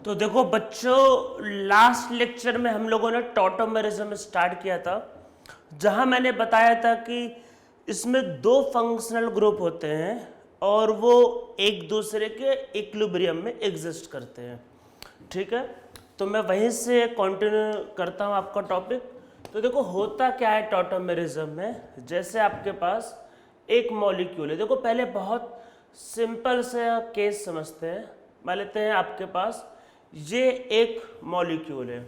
तो देखो बच्चों, लास्ट लेक्चर में हम लोगों ने टॉटोमेरिज्म स्टार्ट किया था, जहां मैंने बताया था कि इसमें दो फंक्शनल ग्रुप होते हैं और वो एक दूसरे के इक्विलिब्रियम में एग्जिस्ट करते हैं। ठीक है, तो मैं वहीं से कंटिन्यू करता हूं आपका टॉपिक। तो देखो होता क्या है टॉटोमेरिज्म में, जैसे आपके पास एक मॉलिक्यूल है। देखो पहले बहुत सिंपल सा केस समझते हैं। मान लेते हैं आपके पास ये एक मॉलिक्यूल है,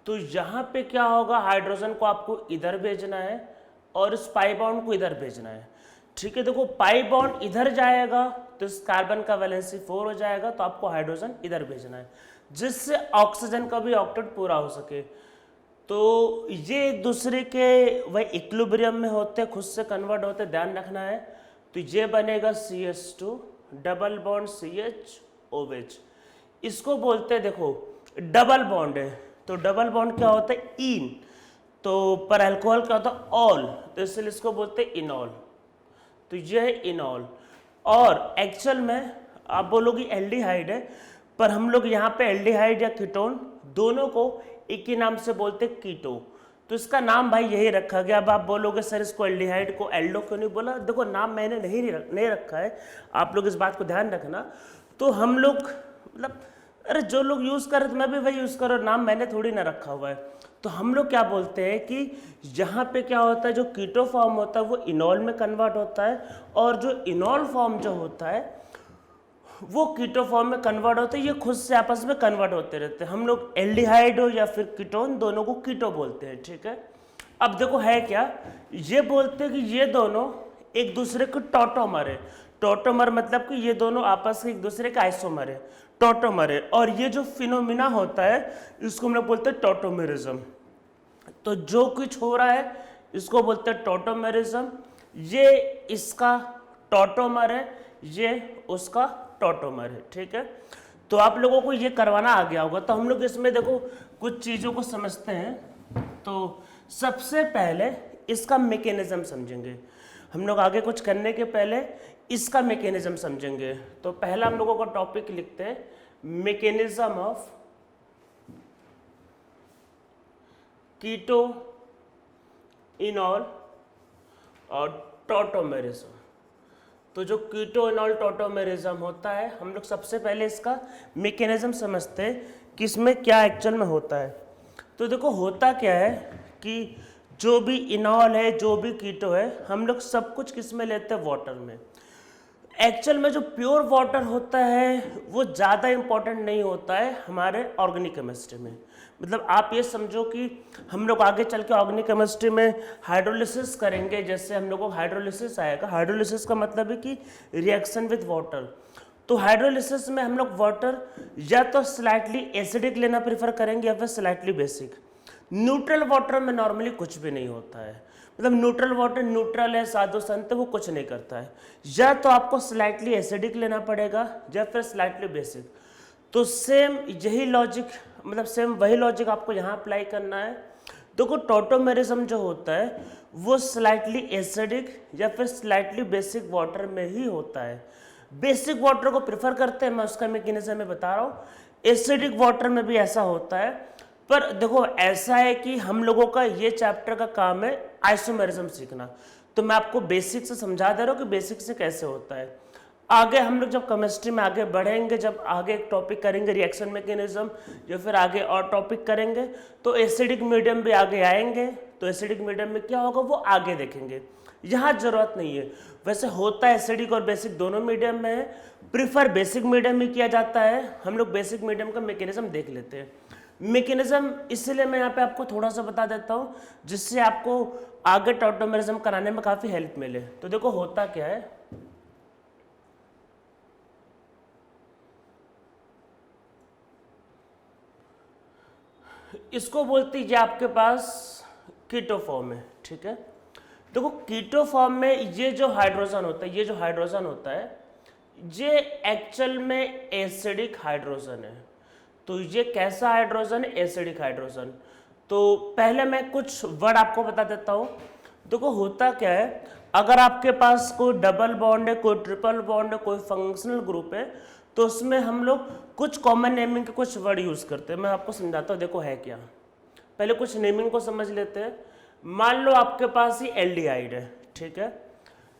तो यहाँ पे क्या होगा, हाइड्रोजन को आपको इधर भेजना है और इस पाई बॉन्ड को इधर भेजना है। ठीक है, देखो पाई बॉन्ड इधर जाएगा तो इस कार्बन का वैलेंसी 4 हो जाएगा, तो आपको हाइड्रोजन इधर भेजना है जिससे ऑक्सीजन का भी ऑक्टेट पूरा हो सके। तो ये एक दूसरे के वही इक्विलिब्रियम में होते, खुद से कन्वर्ट होते, ध्यान रखना है। तो ये बनेगा CH2 डबल बॉन्ड CH-OH, इसको बोलते हैं, देखो डबल बॉन्ड है तो डबल बॉन्ड क्या होता है, इन, तो पर अल्कोहल क्या होता है, ऑल, तो इसलिए इसको बोलते हैं इनॉल। तो ये है इनॉल। और एक्चुअल में आप बोलोगे एल्डिहाइड है, पर हम लोग यहाँ पे एल्डिहाइड या कीटोन दोनों को एक ही नाम से बोलते हैं, कीटो। तो इसका नाम भाई यही रखा गया। अब आप बोलोगे सर इसको एल्डिहाइड को एल्डो क्यों नहीं बोला? देखो नाम मैंने नहीं रखा है, आप लोग इस बात को ध्यान रखना। तो हम लोग मतलब अरे जो लोग यूज़ कर रहे थे मैं भी वही यूज़ करो, नाम मैंने थोड़ी ना रखा हुआ है। तो हम लोग क्या बोलते हैं कि यहाँ पे क्या होता है, जो कीटो फॉर्म होता है वो इनॉल में कन्वर्ट होता है, और जो इनॉल फॉर्म जो होता है वो कीटो फॉर्म में कन्वर्ट होते हैं। ये खुद से आपस में कन्वर्ट होते रहते हैं। हम लोग एल्डिहाइड हो या फिर कीटोन दोनों को कीटो बोलते हैं। ठीक है, अब देखो है क्या, ये बोलते हैं कि ये दोनों एक दूसरे को टॉटोमर है। टॉटोमर मतलब कि ये दोनों आपस में एक दूसरे का आइसोमर है, टॉटोमर है। और ये जो फिनोमिना होता है इसको हम लोग बोलते हैं टॉटोमेरिज्म। तो जो कुछ हो रहा है इसको बोलते हैं टॉटोमेरिज्म। ये इसका टॉटोमर है, ये उसका टॉटोमर है। ठीक है, तो आप लोगों को ये करवाना आ गया होगा। तो हम लोग इसमें देखो कुछ चीज़ों को समझते हैं। तो सबसे पहले इसका मैकेनिज्म समझेंगे हम लोग, आगे कुछ करने के पहले इसका मैकेनिज्म समझेंगे। तो पहला हम लोगों का टॉपिक लिखते हैं, मैकेनिज्म ऑफ कीटो इनॉल और टॉटोमेरिज्म। तो जो कीटो इनॉल टॉटोमेरिज्म होता है, हम लोग सबसे पहले इसका मैकेनिज्म समझते हैं कि इसमें क्या एक्चुअल में होता है। तो देखो होता क्या है कि जो भी इनॉल है, जो भी कीटो है, हम लोग सब कुछ किस में लेते हैं, वाटर में। एक्चुअल में जो प्योर वाटर होता है वो ज़्यादा इम्पोर्टेंट नहीं होता है हमारे ऑर्गेनिक केमिस्ट्री में। मतलब आप ये समझो कि हम लोग आगे चल के ऑर्गेनिक केमिस्ट्री में हाइड्रोलिसिस करेंगे, जैसे हम लोग को हाइड्रोलिसिस आएगा। हाइड्रोलिसिस का मतलब है कि रिएक्शन विद वाटर। तो हाइड्रोलिसिस में हम लोग वाटर या तो स्लाइटली एसिडिक लेना प्रेफर करेंगे या फिर स्लाइटली बेसिक। न्यूट्रल वाटर में नॉर्मली कुछ भी नहीं होता है, मतलब न्यूट्रल वाटर न्यूट्रल है, साधु संत है, वो कुछ नहीं करता है। या तो आपको स्लाइटली एसिडिक लेना पड़ेगा या फिर स्लाइटली बेसिक। तो सेम यही लॉजिक, मतलब सेम वही लॉजिक आपको यहाँ अप्लाई करना है। देखो टॉटोमेरिज्म जो होता है वो स्लाइटली एसिडिक या फिर स्लाइटली बेसिक वाटर में ही होता है। बेसिक वाटर को प्रेफर करते हैं, मैं उसका मैकेनिज्म में बता रहा हूँ। एसिडिक वाटर में भी ऐसा होता है, पर देखो ऐसा है कि हम लोगों का ये चैप्टर का काम है आइसोमेरिज्म सीखना। तो मैं आपको बेसिक से समझा दे रहा हूँ कि बेसिक से कैसे होता है। आगे हम लोग जब केमिस्ट्री में आगे बढ़ेंगे, जब आगे एक टॉपिक करेंगे रिएक्शन मैकेनिज्म, या फिर आगे और टॉपिक करेंगे, तो एसिडिक मीडियम भी आगे आएंगे। तो एसिडिक मीडियम में क्या होगा वो आगे देखेंगे, यहाँ जरूरत नहीं है। वैसे होता है एसिडिक और बेसिक दोनों मीडियम में है, प्रीफर बेसिक मीडियम में किया जाता है। हम लोग बेसिक मीडियम का मैकेनिज्म देख लेते हैं। मैकेनिज्म इसलिए मैं यहाँ पे आपको थोड़ा सा बता देता हूँ जिससे आपको आगे टॉटोमेरिज्म कराने में काफ़ी हेल्प मिले। तो देखो होता क्या है, इसको बोलते हैं आपके पास कीटो फॉर्म है। ठीक है, देखो कीटो फॉर्म में ये जो हाइड्रोजन होता है, ये जो हाइड्रोजन होता है ये एक्चुअल में एसिडिक हाइड्रोजन है। तो ये कैसा हाइड्रोजन है, एसिडिक हाइड्रोजन। तो पहले मैं कुछ वर्ड आपको बता देता हूँ। देखो होता क्या है, अगर आपके पास कोई डबल बॉन्ड है, कोई ट्रिपल बॉन्ड है, कोई फंक्शनल ग्रुप है, तो उसमें हम लोग कुछ कॉमन नेमिंग के कुछ वर्ड यूज करते हैं। मैं आपको समझाता हूँ, देखो है क्या। पहले कुछ नेमिंग को समझ लेते हैं। मान लो आपके पास ये एल्डिहाइड है, ठीक है।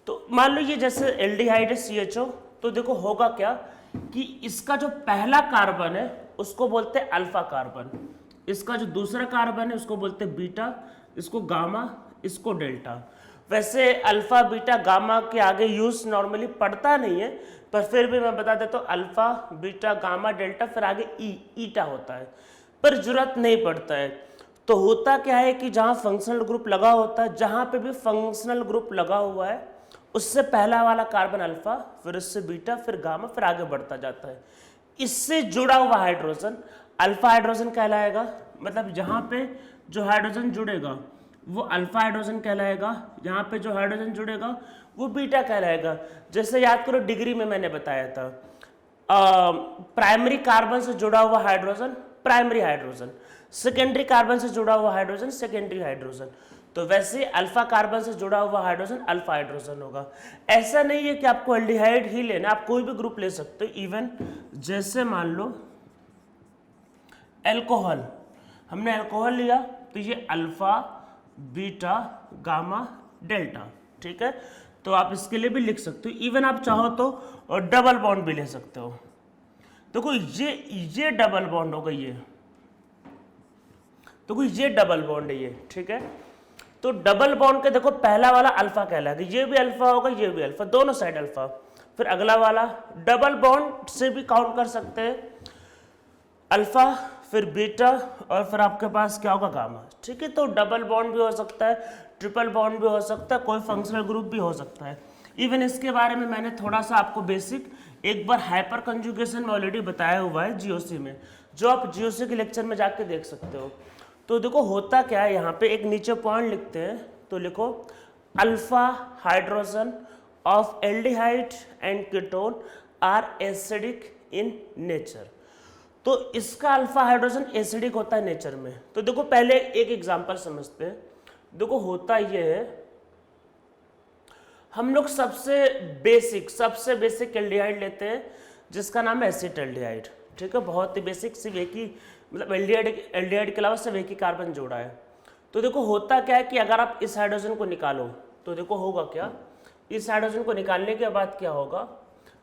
तो मान लो ये जैसे एल्डिहाइड है CHO, तो देखो होगा क्या कि इसका जो पहला कार्बन है उसको बोलते हैं अल्फा कार्बन, इसका जो दूसरा कार्बन है उसको बोलते हैं बीटा, इसको गामा, इसको डेल्टा। वैसे अल्फा बीटा गामा के आगे यूज नॉर्मली पड़ता नहीं है, पर फिर भी मैं बता देता हूँ अल्फा बीटा गामा डेल्टा, फिर आगे ईटा होता है, पर जरूरत नहीं पड़ता है। तो होता क्या है कि जहाँ फंक्शनल ग्रुप लगा होता है, जहाँ पे भी फंक्शनल ग्रुप लगा हुआ है उससे पहला वाला कार्बन अल्फा, फिर उससे बीटा, फिर गामा, फिर आगे बढ़ता जाता है। इससे जुड़ा हुआ हाइड्रोजन अल्फा हाइड्रोजन कहलाएगा, मतलब जहाँ पे जो हाइड्रोजन जुड़ेगा वो अल्फा हाइड्रोजन कहलाएगा, यहाँ पे जो हाइड्रोजन जुड़ेगा वो बीटा कहलाएगा। जैसे याद करो डिग्री में मैंने बताया था, प्राइमरी कार्बन से जुड़ा हुआ hydrogen primary hydrogen, secondary carbon से जुड़ा हुआ हाइड्रोजन सेकेंडरी हाइड्रोजन। तो वैसे अल्फा कार्बन से जुड़ा हुआ हाइड्रोजन अल्फा हाइड्रोजन होगा। ऐसा नहीं है कि आपको एल्डिहाइड ही लेना, आप कोई भी ग्रुप ले सकते हो। इवन जैसे मान लो अल्कोहल, हमने अल्कोहल लिया तो ये अल्फा बीटा गामा डेल्टा, ठीक है। तो आप इसके लिए भी लिख सकते हो। इवन आप चाहो तो डबल बॉन्ड भी ले सकते हो। देखो ये डबल बॉन्ड होगा, ये देखो ये डबल बॉन्ड है ये, ठीक है। तो डबल बॉन्ड के देखो पहला वाला अल्फा कहलाएगा, ये भी अल्फा होगा, ये भी अल्फा, दोनों साइड अल्फा। फिर अगला वाला डबल बॉन्ड से भी काउंट कर सकते हैं, अल्फा फिर बीटा और फिर आपके पास क्या होगा गामा, ठीक है। तो डबल बॉन्ड भी हो सकता है, ट्रिपल बॉन्ड भी हो सकता है, कोई फंक्शनल ग्रुप भी हो सकता है। इवन इसके बारे में मैंने थोड़ा सा आपको बेसिक एक बार हाइपर कंजुगेशन में ऑलरेडी बताया हुआ है GOC में, जो आप GOC के लेक्चर में जाके देख सकते हो। तो देखो होता क्या है, यहाँ पे एक नीचे पॉइंट लिखते हैं, तो लिखो alpha hydrogen of aldehyde and ketone are acidic in nature. तो इसका अल्फा हाइड्रोजन एसिडिक होता है नेचर में। तो देखो पहले एक एग्जांपल समझते हैं। देखो होता ये है, हम लोग सबसे बेसिक एल्डिहाइड लेते हैं जिसका नाम है एसिटल्डिहाइड, ठीक है। बहुत ही बेसिक, सिर्फ एक ही, मतलब एल्डिहाइड के अलावा सिर्फ एक ही कार्बन जोड़ा है। तो देखो होता क्या है कि अगर आप इस हाइड्रोजन को निकालो तो देखो होगा क्या, इस हाइड्रोजन को निकालने के बाद क्या होगा,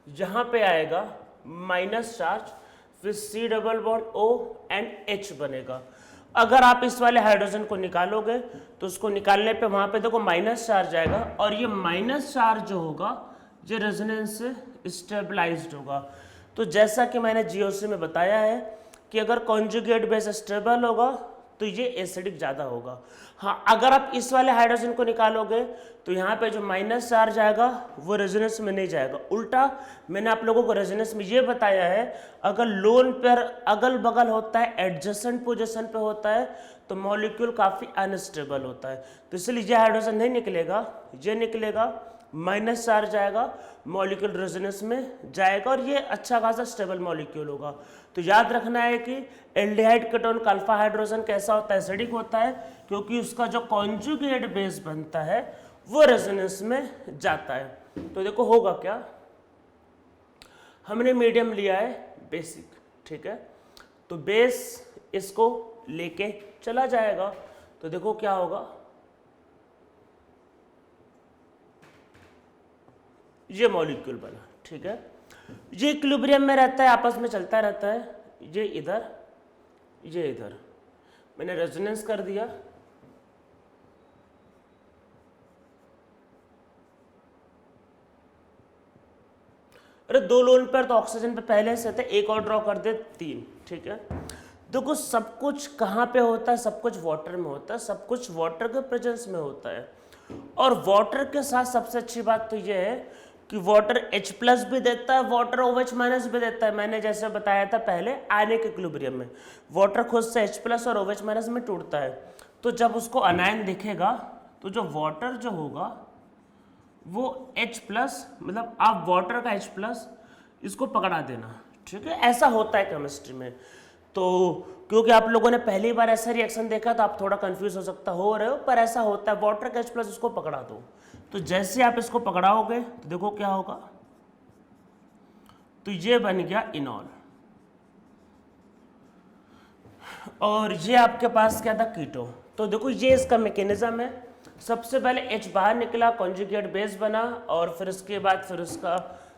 यहाँ पे आएगा माइनस चार्ज, फिर C double bond O and H बनेगा। अगर आप इस वाले हाइड्रोजन को निकालोगे तो उसको निकालने पे वहाँ पे देखो माइनस चार्ज आएगा, और ये माइनस चार्ज जो होगा ये रेजोनेंस से स्टेबलाइज्ड होगा। तो जैसा कि मैंने GOC में बताया है कि अगर कॉन्जुगेट बेस स्टेबल होगा तो ये एसिडिक ज़्यादा होगा। हाँ, अगर आप इस वाले हाइड्रोजन को निकालोगे तो यहाँ पे जो माइनस चार्ज आएगा वो रेजोनेंस में नहीं जाएगा। उल्टा मैंने आप लोगों को रेजोनेंस में ये बताया है, अगर लोन पेयर अगल बगल होता है, एडजेसेंट पोजीशन पे होता है, तो मॉलिक्यूल काफ़ी अनस्टेबल होता है। तो इसलिए ये हाइड्रोजन नहीं निकलेगा, ये निकलेगा, माइनस चार्ज आएगा, मॉलिक्यूल रेजोनेंस में जाएगा और ये अच्छा खासा स्टेबल मॉलिक्यूल होगा। तो याद रखना है कि एल्डिहाइड कीटोन का अल्फा हाइड्रोजन कैसा होता है, एसिडिक होता है, क्योंकि उसका जो कॉन्जुगेट बेस बनता है वो रेजोनेंस में जाता है। तो देखो होगा क्या, हमने मीडियम लिया है बेसिक, ठीक है। तो बेस इसको लेके चला जाएगा, तो देखो क्या होगा, ये मॉलिक्यूल बना, ठीक है। ये इक्विलिब्रियम में रहता है, आपस में चलता रहता है, ये इधर ये इधर, मैंने रेजोनेंस कर दिया, अरे 2 लोन पेयर तो ऑक्सीजन पे पहले से थे, एक और ड्रॉ कर दे 3, ठीक है। देखो सब कुछ कहाँ पे होता है, सब कुछ वाटर में होता है, सब कुछ वाटर के प्रेजेंस में होता है। और वाटर के साथ सबसे अच्छी बात तो ये है कि वाटर H+ भी देता है, वाटर OH- भी देता है। मैंने जैसे बताया था पहले आयनिक इक्विलिब्रियम में वाटर खुद से H+ और OH- में टूटता है। तो जब उसको अनायन दिखेगा तो जो वाटर जो होगा वो H+, मतलब आप वाटर का H+ इसको पकड़ा देना, ठीक है। ऐसा होता है केमिस्ट्री में। तो क्योंकि आप लोगों ने पहली बार ऐसा रिएक्शन देखा तो आप थोड़ा कंफ्यूज हो रहे हो, पर ऐसा होता है। वाटर का H+ इसको पकड़ा दो, तो जैसे आप इसको पकड़ाओगे तो देखो क्या होगा, तो ये बन गया इनॉल, और ये आपके पास क्या था, कीटो। तो देखो ये इसका मैकेनिज्म है। सबसे पहले H बाहर निकला, कॉन्जुगेट बेस बना, और फिर उसके बाद फिर उसका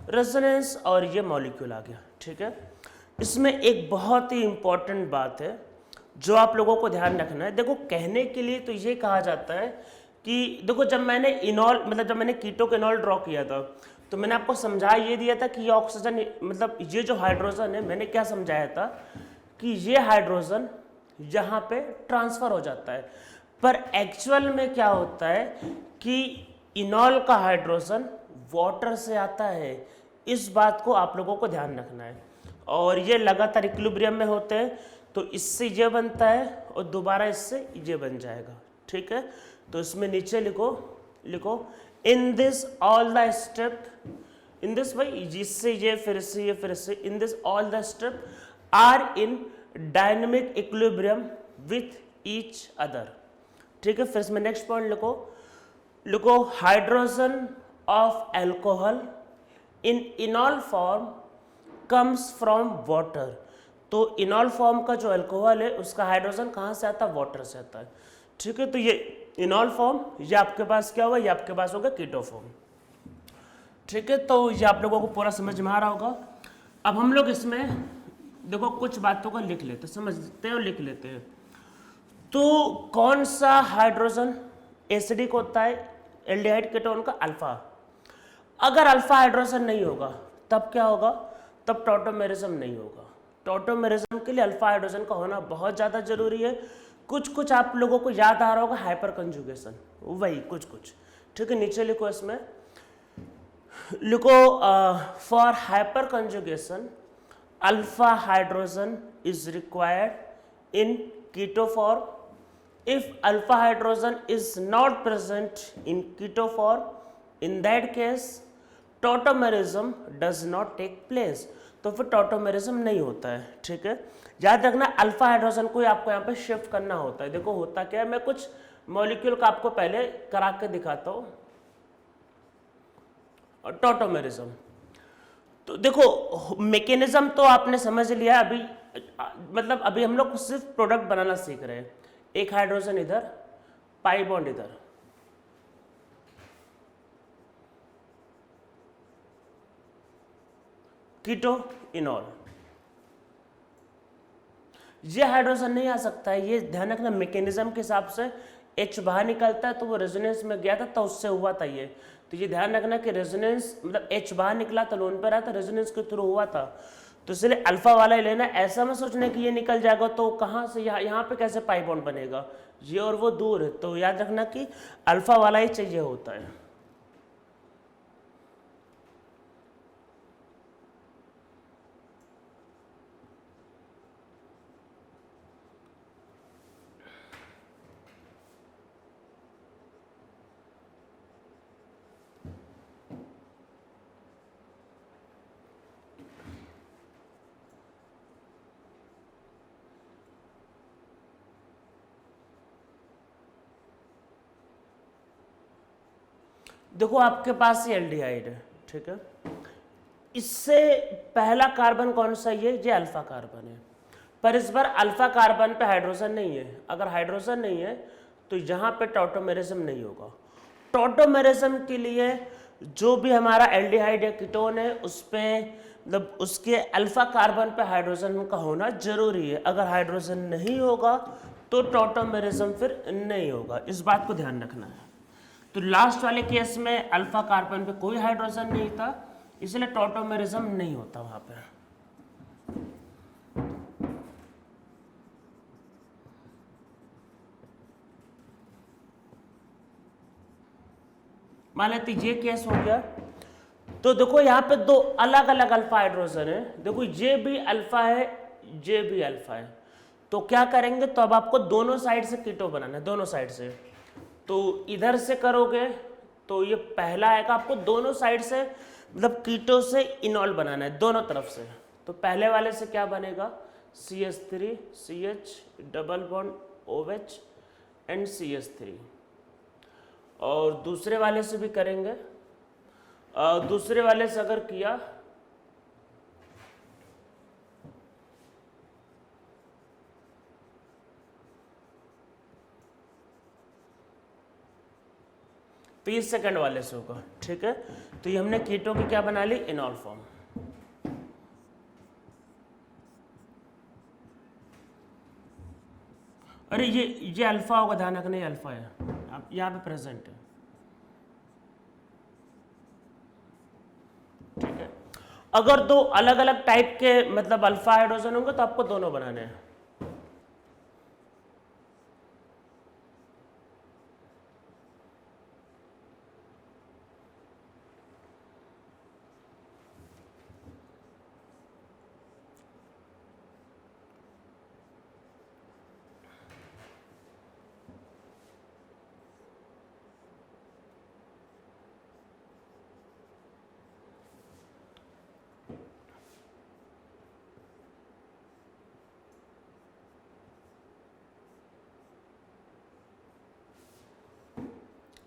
रेजोनेंस, और ये मॉलिक्यूल आ गया। ठीक है, इसमें एक बहुत ही इंपॉर्टेंट बात है जो आप लोगों को ध्यान रखना है। देखो कहने के लिए तो ये कहा जाता है कि देखो जब मैंने इनॉल मतलब जब मैंने कीटो का इनॉल ड्रॉ किया था तो मैंने आपको समझा ये दिया था कि ये ऑक्सीजन मतलब ये जो हाइड्रोजन है, मैंने क्या समझाया था कि ये हाइड्रोजन यहाँ पे ट्रांसफर हो जाता है, पर एक्चुअल में क्या होता है कि इनॉल का हाइड्रोजन वाटर से आता है। इस बात को आप लोगों को ध्यान रखना है, और ये लगातार इक्विलिब्रियम में होते हैं, तो इससे ये बनता है और दोबारा इससे ये बन जाएगा। ठीक है, तो इसमें नीचे लिखो in this all the step, in this भाई जिससे ये फिर से in this all the step are in dynamic equilibrium with each other. ठीक है, फिर इसमें नेक्स्ट पॉइंट लिखो hydrogen of alcohol in enol form comes from water. तो इनॉल फॉर्म का जो अल्कोहल है उसका हाइड्रोजन कहाँ से आता है, वाटर से आता है। ठीक है, तो ये इनॉल फॉर्म, ये आपके पास क्या होगा, ये आपके पास होगा कीटो फॉर्म। ठीक है, तो ये आप लोगों को पूरा समझ में आ रहा होगा। अब हम लोग इसमें देखो कुछ बातों को लिख लेते, समझते हैं और लिख लेते हैं। तो कौन सा हाइड्रोजन एसिडिक होता है एल्डिहाइड कीटोन का, अल्फा। अगर अल्फा हाइड्रोजन नहीं होगा तब क्या होगा, तब टॉटोमेरिज्म नहीं होगा। टॉटोमेरिज्म के लिए अल्फा हाइड्रोजन का होना बहुत ज़्यादा जरूरी है। कुछ आप लोगों को याद आ रहा होगा हाइपर कंजुगेशन, वही कुछ। ठीक है, नीचे लिखो, इसमें लिखो for hyper conjugation alpha hydrogen is required in keto form. If alpha hydrogen is not present in keto form, in that case tautomerism does not take place. तो फिर टॉटोमेरिज्म नहीं होता है। ठीक है, याद रखना अल्फा हाइड्रोजन को आपको यहाँ पे शिफ्ट करना होता है। देखो होता क्या है, मैं कुछ मॉलिक्यूल का आपको पहले करा के दिखाता हूँ। टॉटोमेरिज्म, तो देखो मैकेनिज्म तो आपने समझ लिया। अभी मतलब अभी हम लोग सिर्फ प्रोडक्ट बनाना सीख रहे हैं। एक हाइड्रोजन इधर, पाई बॉन्ड इधर, कीटो इनॉल। ये हाइड्रोजन नहीं आ सकता है, ये ध्यान रखना। मैकेनिज्म के हिसाब से H बाहर निकलता है, तो वो रेजोनेंस में गया था तो उससे हुआ था ये। तो ये ध्यान रखना कि रेजोनेंस मतलब H बाहर निकला तो लोन पर आया था, रेजोनेंस के थ्रू हुआ था। तो इसलिए अल्फा वाला ही लेना। ऐसा मत सोचना कि ये निकल जाएगा तो कहाँ से यहाँ पे कैसे पाई बॉन्ड बनेगा, ये और वो दूर है। तो याद रखना कि अल्फा वाला ही चाहिए होता है। देखो आपके पास ये एल्डिहाइड है। ठीक है, इससे पहला कार्बन कौन सा, ये अल्फा कार्बन है, पर इस बार अल्फा कार्बन पे हाइड्रोजन नहीं है। अगर हाइड्रोजन नहीं है तो यहाँ पे टॉटोमेरिज्म नहीं होगा। टॉटोमेरिज्म के लिए जो भी हमारा एल्डिहाइड या कीटोन है उस पे मतलब उसके अल्फा कार्बन पे हाइड्रोजन का होना जरूरी है। अगर हाइड्रोजन नहीं होगा तो टॉटोमेरिज्म फिर नहीं होगा। इस बात को ध्यान रखना है। तो लास्ट वाले केस में अल्फा कार्बन पे कोई हाइड्रोजन नहीं था, इसलिए टॉटोमेरिज्म नहीं होता वहां पे। मान लेते ये केस हो गया। तो देखो यहाँ पे दो अलग अलग अल्फा हाइड्रोजन है। देखो ये भी अल्फा है, ये भी अल्फा है। तो क्या करेंगे, तो अब आपको दोनों साइड से कीटो बनाना है, दोनों साइड से। तो इधर से करोगे तो ये पहला आएगा, आपको दोनों साइड से मतलब कीटो से इनॉल बनाना है, दोनों तरफ से। तो पहले वाले से क्या बनेगा, CH3 CH double bond OH and CH3। और दूसरे वाले से भी करेंगे। दूसरे वाले से अगर किया तो 30 सेकंड वाले से होगा, ठीक है। तो ये हमने कीटो की क्या बना ली, इनॉल फॉर्म। अरे ये अल्फा होगा, ध्यान रखना, ये अल्फा है, अब यहाँ पे प्रेजेंट है, ठीक है। अगर दो अलग अलग टाइप के मतलब अल्फा हाइड्रोजन होंगे तो आपको दोनों बनाने हैं।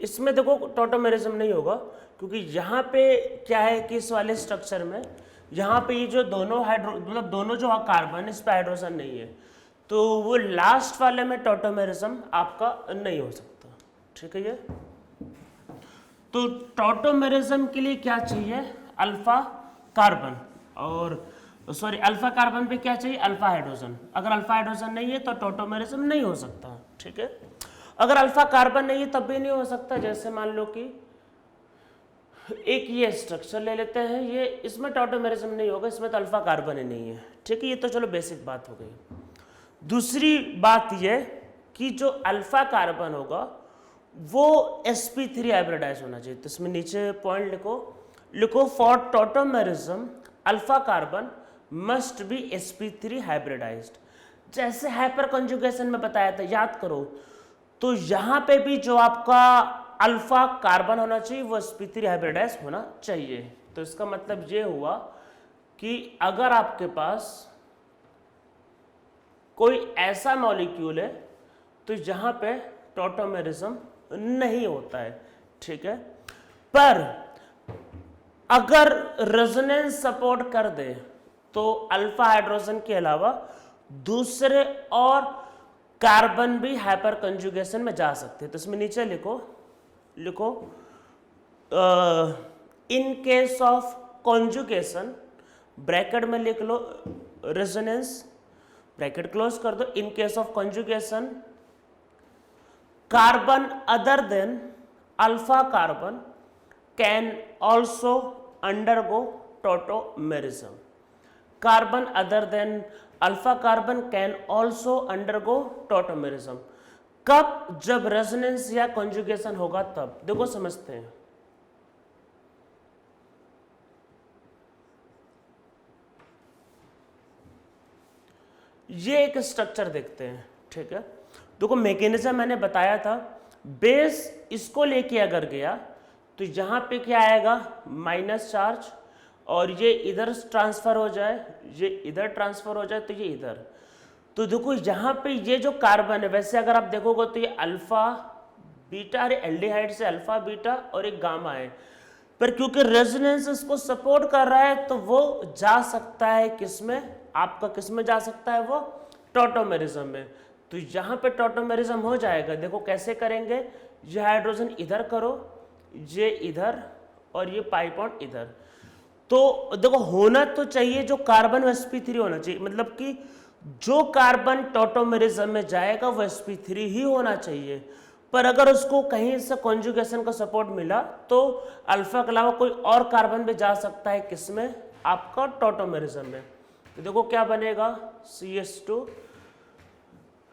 इसमें देखो टॉटोमेरिज्म नहीं होगा, क्योंकि यहाँ पे क्या है कि इस वाले स्ट्रक्चर में यहाँ पे ये जो दोनों मतलब दोनों जो कार्बन, इस पे हाइड्रोजन नहीं है, तो वो लास्ट वाले में टॉटोमेरिज्म आपका नहीं हो सकता, ठीक है। ये तो टॉटोमेरिज्म के लिए क्या चाहिए, अल्फा कार्बन, और सॉरी अल्फा कार्बन पे क्या चाहिए, अल्फा हाइड्रोजन। अगर अल्फा हाइड्रोजन नहीं है तो टॉटोमेरिज्म नहीं हो सकता, ठीक है। अगर अल्फा कार्बन नहीं है तब भी नहीं हो सकता। जैसे मान लो कि एक ये स्ट्रक्चर ले लेते हैं, ये इसमें टॉटोमेरिज्म नहीं होगा, इसमें तो अल्फा कार्बन ही नहीं है, ठीक है। ये तो चलो बेसिक बात हो गई। दूसरी बात ये कि जो अल्फा कार्बन होगा वो sp3 हाइब्रिडाइज होना चाहिए। तो इसमें नीचे पॉइंट लिखो for tautomerism alpha carbon must be sp3 hybridized. जैसे हाइपर कंजुगेशन में बताया था, याद करो, तो यहां पे भी जो आपका अल्फा कार्बन होना चाहिए वो sp3 हाइब्रिडाइज होना चाहिए। तो इसका मतलब ये हुआ कि अगर आपके पास कोई ऐसा मॉलिक्यूल है तो जहां पे टॉटोमेरिज्म नहीं होता है, ठीक है। पर अगर रेजोनेंस सपोर्ट कर दे तो अल्फा हाइड्रोजन के अलावा दूसरे और कार्बन भी हाइपर कंजुगेशन में जा सकते हैं। तो इसमें नीचे लिखो in case of conjugation, bracket में लिख लो रेजोनेंस, ब्रैकेट क्लोज कर दो, इन case of conjugation carbon other than alpha carbon can also undergo tautomerism. Carbon other than alpha carbon can also undergo tautomerism. कब, जब रेजोनेंस या कॉन्जुगेशन होगा तब। देखो समझते हैं, ये एक स्ट्रक्चर देखते हैं, ठीक है। देखो मैकेनिज्म मैंने बताया था, बेस इसको लेके अगर गया तो यहां पे क्या आएगा, माइनस चार्ज, और ये इधर ट्रांसफर हो जाए, ये इधर ट्रांसफर हो जाए, तो ये इधर। तो देखो यहाँ पे ये जो कार्बन है, वैसे अगर आप देखोगे तो ये अल्फा बीटा, अरे एल्डिहाइड से अल्फा बीटा और एक गामा है, पर क्योंकि रेजोनेंस इसको सपोर्ट कर रहा है तो वो जा सकता है किसमें, आपका किसमें जा सकता है, वो टॉटोमेरिज्म में। तो यहाँ पे टॉटोमेरिज्म हो जाएगा। देखो कैसे करेंगे, ये हाइड्रोजन इधर करो, ये इधर, और ये पाई बॉन्ड इधर। तो देखो होना तो चाहिए जो कार्बन वो sp3 होना चाहिए, मतलब कि जो कार्बन टॉटोमेरिज्म में जाएगा वो sp3 ही होना चाहिए। पर अगर उसको कहीं से कॉन्जुगेशन का सपोर्ट मिला तो अल्फा के अलावा कोई और कार्बन भी जा सकता है किसमें, आपका टॉटोमेरिज्म में। तो देखो क्या बनेगा, CH2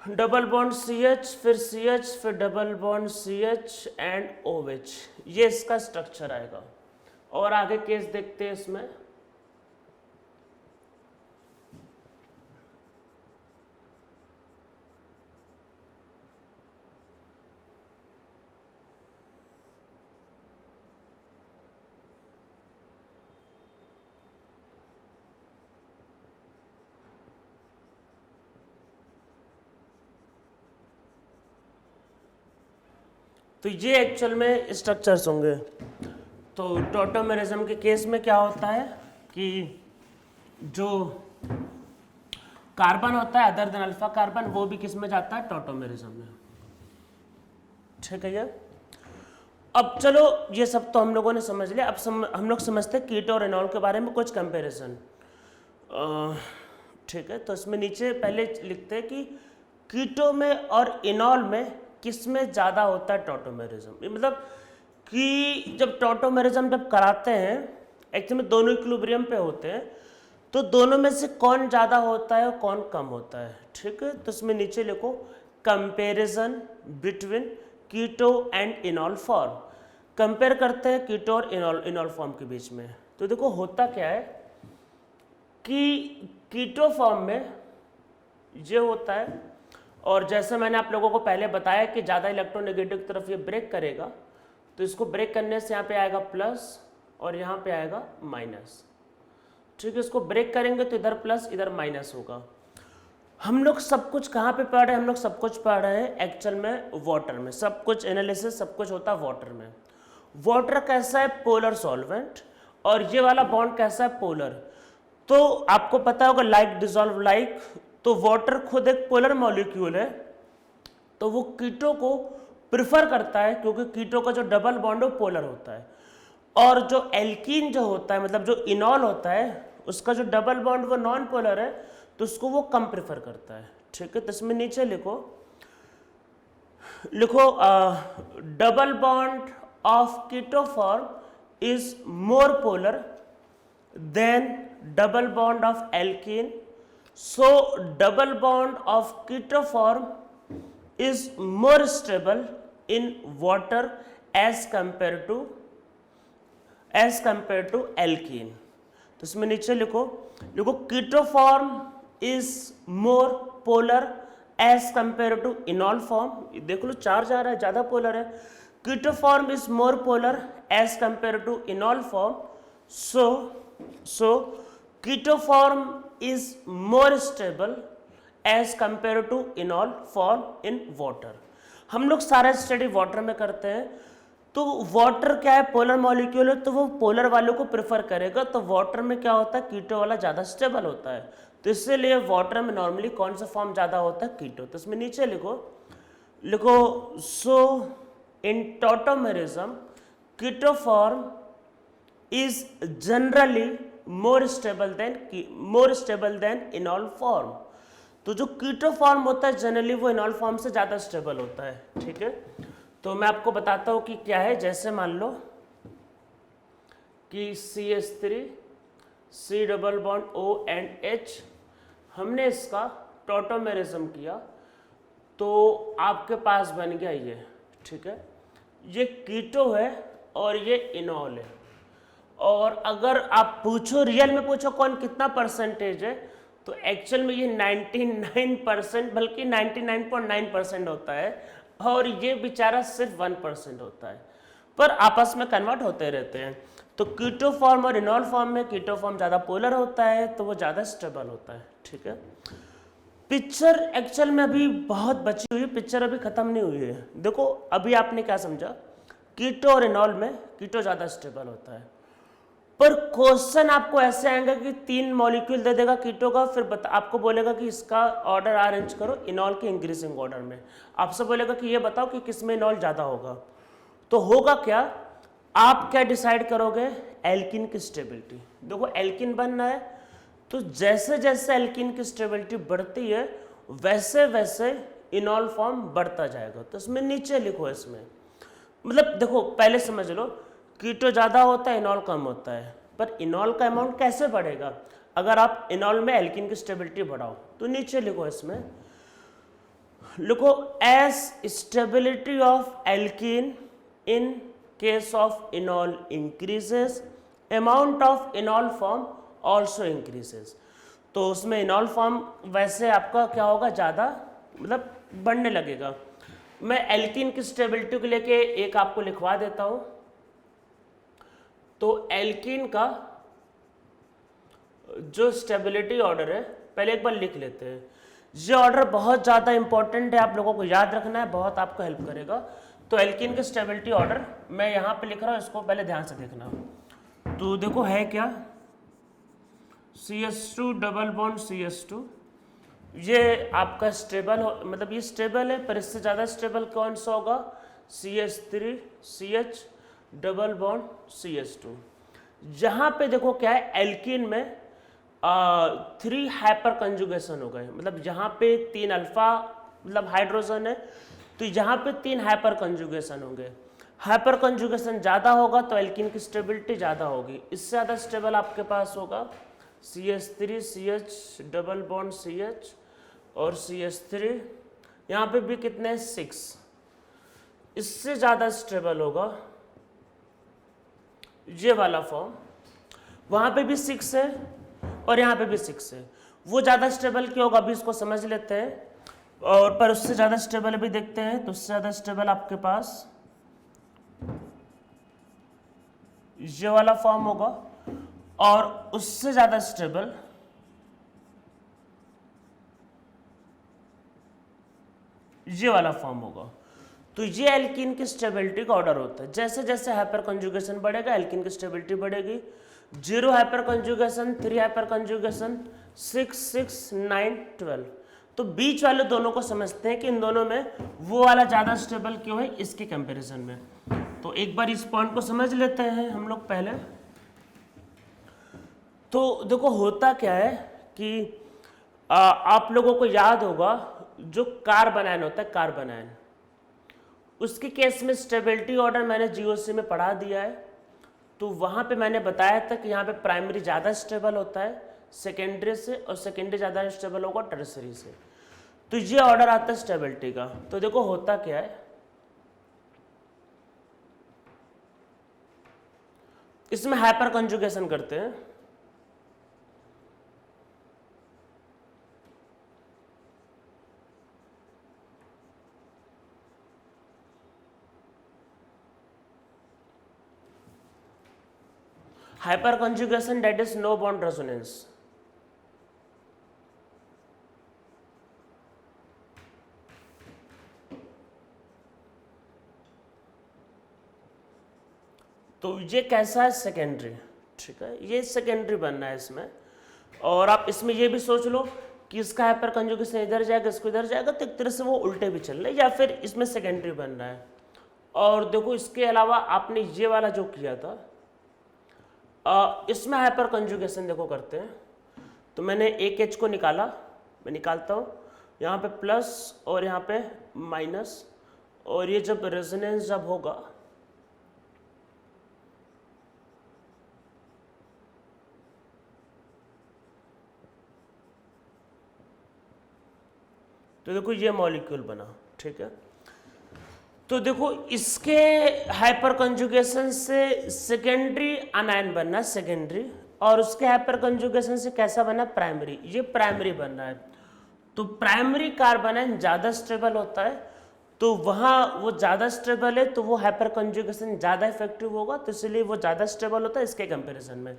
डबल बॉन्ड CH, फिर CH, फिर double bond CH and OH, ये इसका स्ट्रक्चर आएगा। और आगे केस देखते हैं इसमें, तो ये एक्चुअल में स्ट्रक्चर्स होंगे। तो टॉटोमेरिज्म के केस में क्या होता है कि जो कार्बन होता है अदर देन अल्फा कार्बन वो भी किस में जाता है, टॉटोमेरिज्म में। ठीक है ये। अब चलो ये सब तो हम लोगों ने समझ लिया। अब हम लोग समझते हैं कीटो और इनॉल के बारे में कुछ कंपैरिजन। ठीक है, तो इसमें नीचे पहले लिखते हैं कि कीटो में और इनॉल में किस में ज़्यादा होता है टॉटोमेरिज्म। मतलब कि जब टॉटोमेरिज्म जब कराते हैं एक्चुअली में दोनों इक्विलिब्रियम पे होते हैं, तो दोनों में से कौन ज़्यादा होता है और कौन कम होता है। ठीक है, तो इसमें नीचे लिखो comparison between keto and enol form. Compare करते हैं कीटो और इनॉल फॉर्म के बीच में। तो देखो होता क्या है कि कीटो फॉर्म में ये होता है, और जैसे मैंने आप लोगों को पहले बताया कि ज़्यादा इलेक्ट्रोनेगेटिव की तरफ ये ब्रेक करेगा, तो इसको ब्रेक करने से यहाँ पे आएगा प्लस और यहाँ पे आएगा माइनस। ठीक है, इसको ब्रेक करेंगे तो इधर प्लस इधर माइनस होगा। हम लोग सब कुछ कहाँ पे पढ़ रहे हैं, हम लोग सब कुछ पढ़ रहे हैं एक्चुअल में वाटर में। सब कुछ एनालिसिस सब कुछ होता है वाटर में। वाटर कैसा है, पोलर सॉल्वेंट, और ये वाला बॉन्ड कैसा है, पोलर। तो आपको पता होगा लाइक डिसॉल्व लाइक, तो वाटर खुद एक पोलर मॉलिक्यूल है, तो वो कीटो को प्रिफर करता है क्योंकि कीटो का जो डबल बॉन्ड है वो पोलर होता है, और जो एल्कीन जो होता है मतलब जो इनॉल होता है उसका जो डबल बॉन्ड वो नॉन पोलर है, तो उसको वो कम प्रेफर करता है। ठीक है, तो इसमें नीचे लिखो double bond of keto form is more polar than double bond of alkene, so double bond of keto form is more stable in water as compare to alkene. तो इसमें नीचे लिखो keto form is more polar as compare to enol form. देख लो charge आ रहा है, ज्यादा पोलर है। Keto form is more polar as compare to enol form, so keto form is more stable as compare to enol form in water. हम लोग सारा स्टडी वाटर में करते हैं, तो वाटर क्या है, पोलर मॉलिक्यूल है, तो वो पोलर वालों को प्रेफर करेगा। तो वाटर में क्या होता है, कीटो वाला ज़्यादा स्टेबल होता है, तो इसीलिए वाटर में नॉर्मली कौन सा फॉर्म ज़्यादा होता है, कीटो। तो इसमें नीचे लिखो so in tautomerism keto form is generally more stable than enol form. तो जो कीटो फॉर्म होता है जनरली वो इनॉल फॉर्म से ज़्यादा स्टेबल होता है। ठीक है, तो मैं आपको बताता हूँ कि क्या है। जैसे मान लो कि CH3 C double bond ONH, हमने इसका टॉटोमेरिज्म किया तो आपके पास बन गया ये। ठीक है, ये कीटो है और ये इनॉल है, और अगर आप पूछो रियल में पूछो कौन कितना परसेंटेज है, तो एक्चुअल में ये 99% बल्कि 99.9% होता है, और ये बेचारा सिर्फ 1% होता है, पर आपस में कन्वर्ट होते रहते हैं। तो कीटो फॉर्म और इनॉल फॉर्म में कीटो फॉर्म ज़्यादा पोलर होता है, तो वो ज़्यादा स्टेबल होता है। ठीक है, पिक्चर एक्चुअल में अभी बहुत बची हुई, पिक्चर अभी खत्म नहीं हुई है। देखो अभी आपने क्या समझा, कीटो और इनॉल में कीटो ज़्यादा स्टेबल होता है, पर क्वेश्चन आपको ऐसे आएगा कि 3 मॉलिक्यूल दे देगा कीटो का, फिर आपको बोलेगा कि इसका ऑर्डर अरेंज करो इनॉल के इंक्रीजिंग ऑर्डर में। आपसे बोलेगा कि ये बताओ कि किस में इनॉल ज़्यादा होगा, तो होगा क्या, आप क्या डिसाइड करोगे, एल्कीन की स्टेबिलिटी। देखो एल्कीन बनना है, तो जैसे जैसे एल्कीन की स्टेबिलिटी बढ़ती है वैसे वैसे इनॉल फॉर्म बढ़ता जाएगा। तो इसमें नीचे लिखो, इसमें मतलब देखो पहले समझ लो, कीटो ज़्यादा होता है इनॉल कम होता है, पर इनॉल का अमाउंट कैसे बढ़ेगा अगर आप इनॉल में एल्कीन की स्टेबिलिटी बढ़ाओ। तो नीचे लिखो, इसमें लिखो as stability of alkene in case of enol increases, amount of enol form also increases. तो उसमें इनॉल फॉर्म वैसे आपका क्या होगा, ज़्यादा मतलब बढ़ने लगेगा। मैं एल्कीन की स्टेबिलिटी को लेके एक आपको लिखवा देता हूं। तो एल्कीन का जो स्टेबिलिटी ऑर्डर है पहले एक बार लिख लेते हैं। ये ऑर्डर बहुत ज़्यादा इंपॉर्टेंट है, आप लोगों को याद रखना है, बहुत आपको हेल्प करेगा। तो एल्कीन का स्टेबिलिटी ऑर्डर मैं यहाँ पे लिख रहा हूँ, इसको पहले ध्यान से देखना। तो देखो है क्या, CH2 डबल बॉन्ड CH2, ये आपका स्टेबल हो, मतलब ये स्टेबल है, पर इससे ज़्यादा स्टेबल कौन सा होगा, CH3 CH double bond CH2। जहाँ पे देखो क्या है, एल्कीन में 3 हाइपर कंजुगेशन हो गए, मतलब जहाँ पे 3 अल्फा मतलब हाइड्रोजन है, तो यहाँ पे 3 हाइपर कंजुगेशन होंगे। हाइपर कंजुगेशन ज़्यादा होगा तो एल्कीन की स्टेबिलिटी ज़्यादा होगी। इससे ज़्यादा स्टेबल आपके पास होगा CH3 CH double bond CH और CH3, यहाँ पे भी कितने हैं 6। इससे ज़्यादा स्टेबल होगा ये वाला फॉर्म, वहाँ पे भी 6 है और यहाँ पे भी 6 है। वो ज़्यादा स्टेबल क्यों होगा अभी इसको समझ लेते हैं, और पर उससे ज़्यादा स्टेबल अभी देखते हैं। तो उससे ज़्यादा स्टेबल आपके पास ये वाला फॉर्म होगा, और उससे ज़्यादा स्टेबल ये वाला फॉर्म होगा। तो ये एल्कीन की स्टेबिलिटी का ऑर्डर होता है। जैसे जैसे हाइपर कंजुगेशन बढ़ेगा एल्कीन की स्टेबिलिटी बढ़ेगी। 0 हाइपर कंजुगेशन, 3 हाइपर कंजुगेशन, 6 6 9 12। तो बीच वाले दोनों को समझते हैं कि इन दोनों में वो वाला ज़्यादा स्टेबल क्यों है इसके कंपैरिजन में। तो एक बार इस पॉइंट को समझ लेते हैं हम लोग पहले। तो देखो होता क्या है कि आप लोगों को याद होगा जो कार्बन आयन होता है, कार्बन आयन, उसके केस में स्टेबिलिटी ऑर्डर मैंने जीओसी में पढ़ा दिया है। तो वहाँ पे मैंने बताया था कि यहाँ पे प्राइमरी ज़्यादा स्टेबल होता है सेकेंडरी से, और सेकेंडरी ज़्यादा स्टेबल होगा टर्सरी से। तो ये ऑर्डर आता है स्टेबिलिटी का। तो देखो होता क्या है, इसमें हाइपर कंजुगेशन करते हैं, hyper conjugation that is no bond resonance। तो ये कैसा है, सेकेंडरी, ठीक है, ये सेकेंडरी बनना है इसमें। और आप इसमें ये भी सोच लो कि इसका हाइपर कंजुगेशन इधर जाएगा, इसको इधर जाएगा, तो एक तरह से वो उल्टे भी चल रहे हैं, या फिर इसमें सेकेंडरी बन रहा है। और देखो इसके अलावा आपने ये वाला जो किया था, इसमें हाइपर कंजुगेशन देखो करते हैं। तो मैंने एक एच को निकाला, मैं निकालता हूँ, यहाँ पे प्लस और यहाँ पे माइनस, और ये जब रेजोनेंस जब होगा तो देखो ये मॉलिक्यूल बना, ठीक है। तो देखो इसके हाइपर कंजुगेशन से सेकेंडरी अनायन बनना, सेकेंडरी, और उसके हाइपर कंजुगेशन से कैसा बना, प्राइमरी, ये प्राइमरी बनना है। तो प्राइमरी कार्बन आयन ज़्यादा स्टेबल होता है, तो वहाँ वो ज़्यादा स्टेबल है तो वो हाइपर कंजुगेशन ज़्यादा इफेक्टिव होगा, तो इसलिए वो ज़्यादा स्टेबल होता है इसके कंपैरिजन में,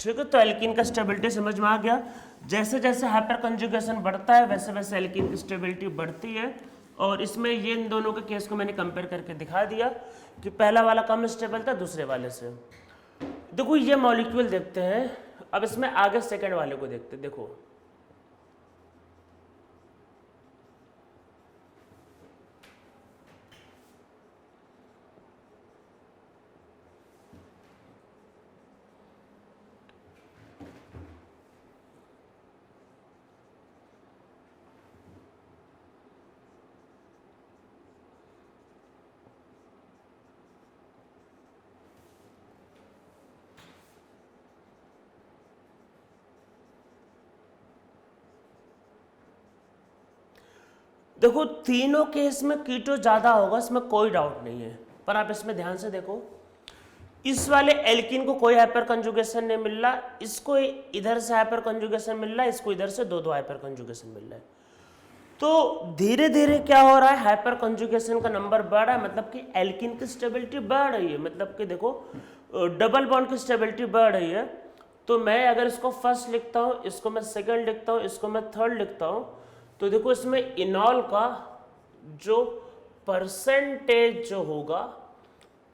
ठीक है। तो एल्कीन का स्टेबिलिटी समझ में आ गया। जैसे जैसे हाइपर कंजुगेशन बढ़ता है वैसे वैसे एल्कीन की स्टेबिलिटी बढ़ती है। और इसमें ये इन दोनों के केस को मैंने कंपेयर करके दिखा दिया कि पहला वाला कम स्टेबल था दूसरे वाले से। देखो ये मॉलिक्यूल देखते हैं, अब इसमें आगे सेकंड वाले को देखते हैं। देखो देखो तीनों केस में कीटो ज़्यादा होगा, इसमें कोई डाउट नहीं है। पर आप इसमें ध्यान से देखो, इस वाले एल्कीन को कोई हाइपर कंजुगेशन नहीं मिल रहा, इसको इधर से हाइपर कंजुगेशन मिल रहा है, इसको इधर से दो दो हाइपर कंजुगेशन मिल रहा है। तो धीरे धीरे क्या हो रहा है, हाइपर कंजुगेशन का नंबर बढ़ रहा है, मतलब कि एल्कीन की स्टेबिलिटी बढ़ रही है। मतलब कि देखो डबल बॉन्ड की स्टेबिलिटी बढ़ रही है। तो मैं अगर इसको फर्स्ट लिखता हूँ, इसको मैं सेकंड लिखता हूँ, इसको मैं थर्ड लिखता हूँ, तो देखो इसमें इनॉल का जो परसेंटेज जो होगा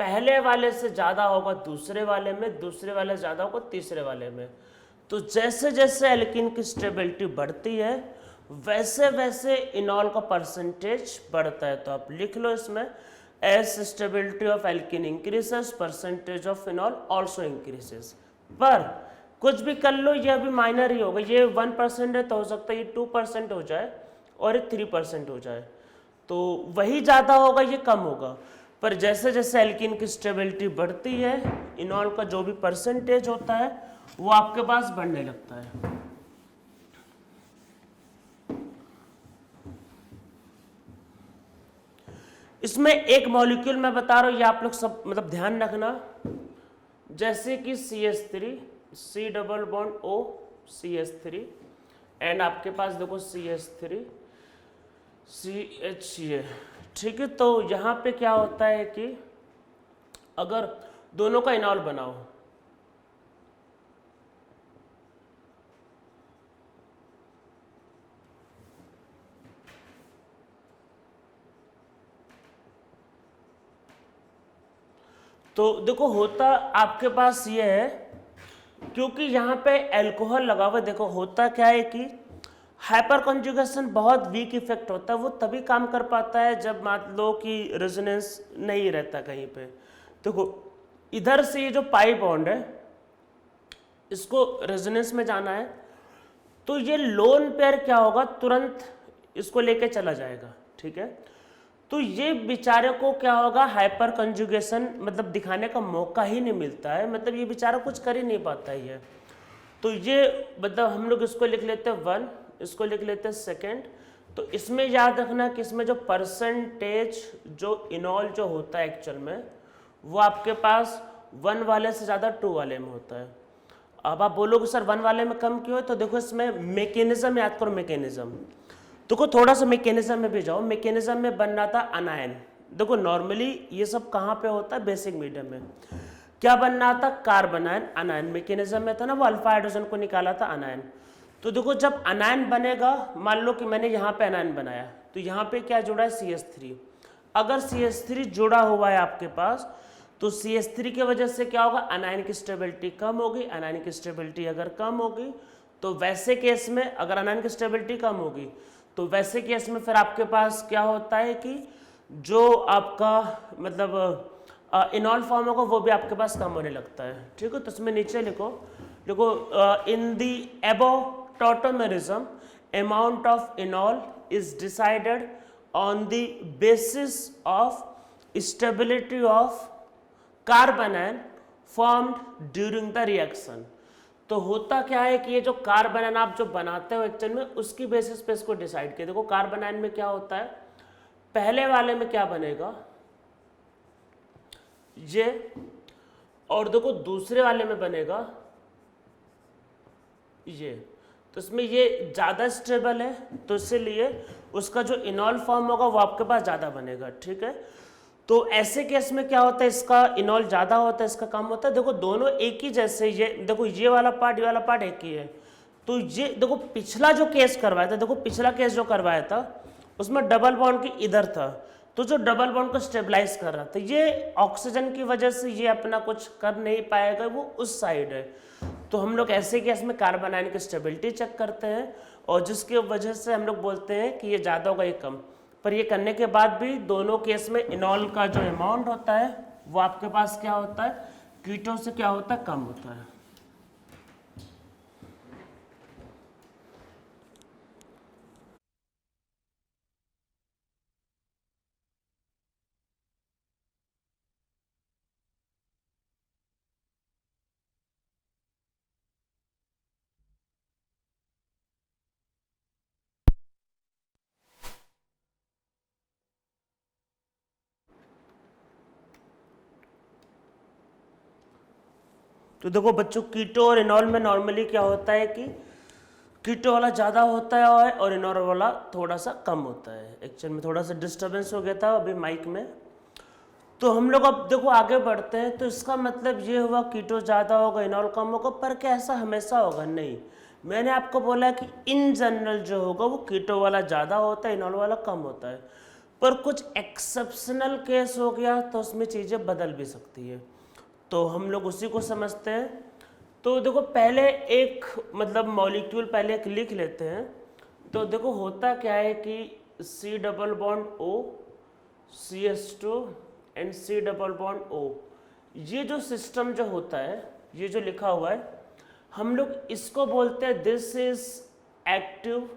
पहले वाले से ज़्यादा होगा दूसरे वाले में, दूसरे वाले से ज़्यादा होगा तीसरे वाले में। तो जैसे जैसे एल्कीन की स्टेबिलिटी बढ़ती है वैसे वैसे इनॉल का परसेंटेज बढ़ता है। तो आप लिख लो इसमें, as stability of alkene increases percentage of enol also increases. पर कुछ भी कर लो, ये अभी माइनर ही होगा, ये 1% है तो हो सकता है ये 2% हो जाए और ये 3% हो जाए, तो वही ज़्यादा होगा ये कम होगा। पर जैसे जैसे एल्कीन की स्टेबिलिटी बढ़ती है इनॉल का जो भी परसेंटेज होता है वो आपके पास बढ़ने लगता है। इसमें एक मॉलिक्यूल मैं बता रहा हूं, ये आप लोग सब मतलब ध्यान रखना, जैसे कि CH3, C double bond O CH3 and आपके पास देखो CH3 CH, ठीक है। तो यहाँ पे क्या होता है कि अगर दोनों का इनॉल बनाओ, तो देखो होता आपके पास ये है, क्योंकि यहाँ पे एल्कोहल लगा हुआ, देखो होता क्या है कि हाइपर कॉन्जुगेशन बहुत वीक इफेक्ट होता है, वो तभी काम कर पाता है जब मान लो कि रेजोनेंस नहीं रहता कहीं पे। देखो इधर से ये जो पाई बॉन्ड है इसको रेजोनेंस में जाना है, तो ये लोन पेयर क्या होगा, तुरंत इसको लेके चला जाएगा, ठीक है। तो ये बेचारे को क्या होगा, हाइपर कंजुगेशन मतलब दिखाने का मौका ही नहीं मिलता है, मतलब ये बेचारा कुछ कर ही नहीं पाता है ये। तो ये मतलब हम लोग इसको लिख लेते हैं 1, इसको लिख लेते हैं सेकेंड। तो इसमें याद रखना कि इसमें जो परसेंटेज जो इनॉल जो होता है एक्चुअल में वो आपके पास 1 वाले से ज़्यादा 2 वाले में होता है। अब आप बोलोगे सर 1 वाले में कम क्यों है, तो देखो इसमें मैकेनिज्म याद करो, मैकेनिज्म देखो, थोड़ा सा मैकेनिज्म में भी जाओ। मैकेनिज्म में बन रहा था अनायन, देखो नॉर्मली ये सब कहाँ पे होता है, बेसिक मीडियम में क्या बनना था, कार्बन आयन अनायन। मैकेनिज्म में था ना वो अल्फा हाइड्रोजन को निकाला था अनायन। तो देखो जब अनायन बनेगा, मान लो कि मैंने यहाँ पे अनायन बनाया, तो यहाँ पे क्या जुड़ा है CH3। अगर CH3 जुड़ा हुआ है आपके पास तो CH3 की वजह से क्या होगा, अनायन की स्टेबिलिटी कम होगी। अनायन की स्टेबिलिटी अगर कम होगी तो वैसे केस में, अगर अनायन की स्टेबिलिटी कम होगी तो वैसे केस में फिर आपके पास क्या होता है कि जो आपका मतलब इनॉल फॉर्म होगा वो भी आपके पास कम होने लगता है, ठीक है। तो इसमें नीचे लिखो, देखो in the above tautomerism amount of enol is decided on the basis of stability of carbon ion formed during the reaction. तो होता क्या है कि ये जो कार्बन आयन आप जो बनाते हो एक्चुअल में उसकी बेसिस पे इसको डिसाइड किया। देखो कार्बन आयन में क्या होता है, पहले वाले में क्या बनेगा ये, और देखो दूसरे वाले में बनेगा ये। तो इसमें ये ज़्यादा स्टेबल है तो इसीलिए उसका जो इनॉल फॉर्म होगा वो आपके पास ज़्यादा बनेगा, ठीक है। तो ऐसे केस में क्या होता है, इसका इनॉल ज़्यादा होता है, इसका कम होता है। देखो दोनों एक ही जैसे, ये देखो ये वाला पार्ट एक ही है। तो ये देखो पिछला जो केस करवाया था, देखो पिछला केस जो करवाया था उसमें डबल बॉन्ड की इधर था, तो जो डबल बॉन्ड को स्टेबलाइज कर रहा था ये ऑक्सीजन की वजह से ये अपना कुछ कर नहीं पाएगा, वो उस साइड है। तो हम लोग ऐसे केस में कार्बन आयन की स्टेबिलिटी चेक करते हैं और जिसकी वजह से हम लोग बोलते हैं कि ये ज़्यादा होगा ये कम। पर ये करने के बाद भी दोनों केस में इनॉल का जो अमाउंट होता है वो आपके पास क्या होता है, कीटो से क्या होता है, कम होता है। तो देखो बच्चों कीटो और इनॉल में नॉर्मली क्या होता है कि कीटो वाला ज़्यादा होता है और इनॉल वाला थोड़ा सा कम होता है। एक्चुअल में थोड़ा सा डिस्टर्बेंस हो गया था अभी माइक में। तो हम लोग अब देखो आगे बढ़ते हैं। तो इसका मतलब ये हुआ कीटो ज़्यादा होगा इनॉल कम होगा, पर क्या ऐसा हमेशा होगा, नहीं। मैंने आपको बोला कि इन जनरल जो होगा वो कीटो वाला ज़्यादा होता है इनॉल वाला कम होता है। पर कुछ एक्सेप्शनल केस हो गया तो उसमें चीज़ें बदल भी सकती है, तो हम लोग उसी को समझते हैं। तो देखो पहले एक मतलब मॉलिक्यूल पहले एक लिख लेते हैं। तो देखो होता क्या है कि C double bond O CH2 and C double bond O, ये जो सिस्टम जो होता है, ये जो लिखा हुआ है, हम लोग इसको बोलते हैं this is active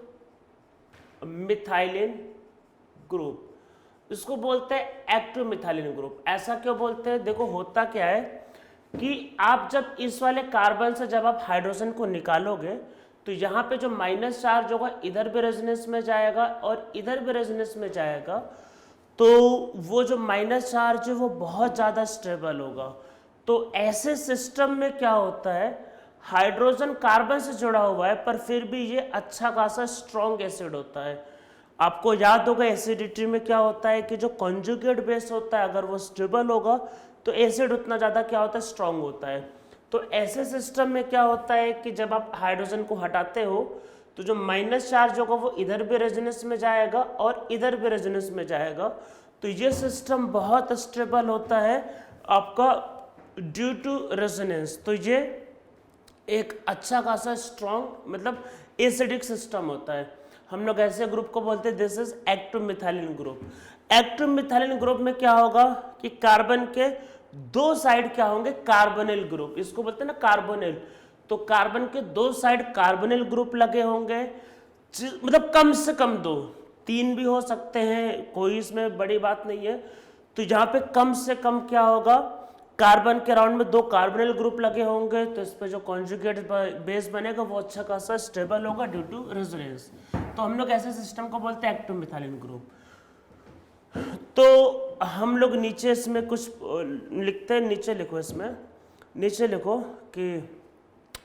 methylene group, इसको बोलते हैं एक्टिव मिथाइलिन ग्रुप। ऐसा क्यों बोलते हैं? देखो होता क्या है कि आप जब इस वाले कार्बन से जब आप हाइड्रोजन को निकालोगे तो यहाँ पे जो माइनस चार्ज होगा इधर भी रेजोनेंस में जाएगा और इधर भी रेजोनेंस में जाएगा, तो वो जो माइनस चार्ज है वो बहुत ज़्यादा स्टेबल होगा। तो ऐसे सिस्टम में क्या होता है, हाइड्रोजन कार्बन से जुड़ा हुआ है पर फिर भी ये अच्छा खासा स्ट्रॉन्ग एसिड होता है। आपको याद होगा एसिडिटी में क्या होता है कि जो कॉन्जुगेट बेस होता है अगर वो स्टेबल होगा तो एसिड उतना ज़्यादा क्या होता है, स्ट्रॉन्ग होता है। तो ऐसे सिस्टम में क्या होता है कि जब आप हाइड्रोजन को हटाते हो तो जो माइनस चार्ज होगा वो इधर भी रेजोनेंस में जाएगा और इधर भी रेजोनेंस में जाएगा। तो ये सिस्टम बहुत स्टेबल होता है आपका ड्यू टू रेजोनेंस। तो ये एक अच्छा खासा स्ट्रॉन्ग मतलब एसिडिक सिस्टम होता है। हम लोग ऐसे ग्रुप को बोलते हैं this is active methylene group. Active methylene group में क्या होगा कि कार्बन के दो साइड क्या होंगे, कार्बोनिल ग्रुप, इसको बोलते हैं ना कार्बोनिल। तो कार्बन के दो साइड कार्बोनिल ग्रुप लगे होंगे, मतलब कम से कम दो, तीन भी हो सकते हैं, कोई इसमें बड़ी बात नहीं है। तो यहाँ पे कम से कम क्या होगा, कार्बन के राउंड में दो कार्बोनिल ग्रुप लगे होंगे, तो इस पर जो कॉन्जुगेट बेस बनेगा वो अच्छा खासा स्टेबल होगा ड्यू टू रेजोनेंस। तो हम लोग ऐसे सिस्टम को बोलते हैं एक्टिव मिथाइलिन ग्रुप। तो हम लोग नीचे इसमें कुछ लिखते हैं, नीचे लिखो, इसमें नीचे लिखो कि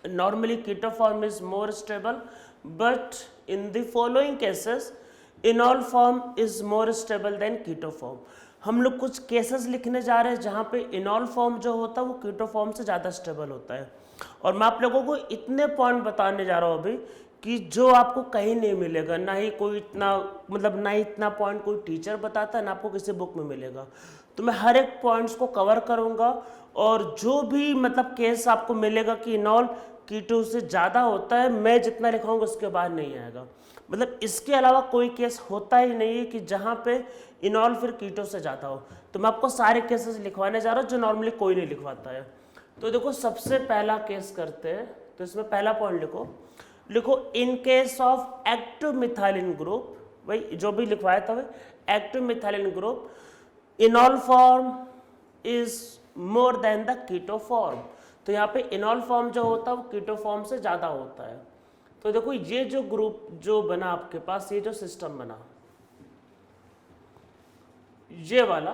normally keto form is more stable but in the following cases enol form is more stable than keto form. हम लोग कुछ केसेस लिखने जा रहे हैं जहाँ पे इनॉल फॉर्म जो होता है वो कीटो फॉर्म से ज़्यादा स्टेबल होता है। और मैं आप लोगों को इतने पॉइंट बताने जा रहा हूँ अभी कि जो आपको कहीं नहीं मिलेगा, ना ही कोई इतना मतलब ना ही इतना पॉइंट कोई टीचर बताता है, ना आपको किसी बुक में मिलेगा। तो मैं हर एक पॉइंट्स को कवर करूँगा और जो भी मतलब केस आपको मिलेगा कि इनॉल कीटो से ज़्यादा होता है, मैं जितना लिखाऊंगा उसके बाद नहीं आएगा। मतलब इसके अलावा कोई केस होता ही नहीं है कि जहाँ पे इनॉल फिर कीटो से ज़्यादा हो। तो मैं आपको सारे केसेस लिखवाने जा रहा हूँ जो नॉर्मली कोई नहीं लिखवाता है। तो देखो सबसे पहला केस करते हैं, तो इसमें पहला पॉइंट लिखो in case of active methylene group, भाई जो भी लिखवाया था वह active methylene group, enol form is more than the keto form. तो यहाँ पे इनॉल फॉर्म जो होता है वो कीटो फॉर्म से ज़्यादा होता है। तो देखो ये जो ग्रुप जो बना आपके पास, ये जो सिस्टम बना ये वाला,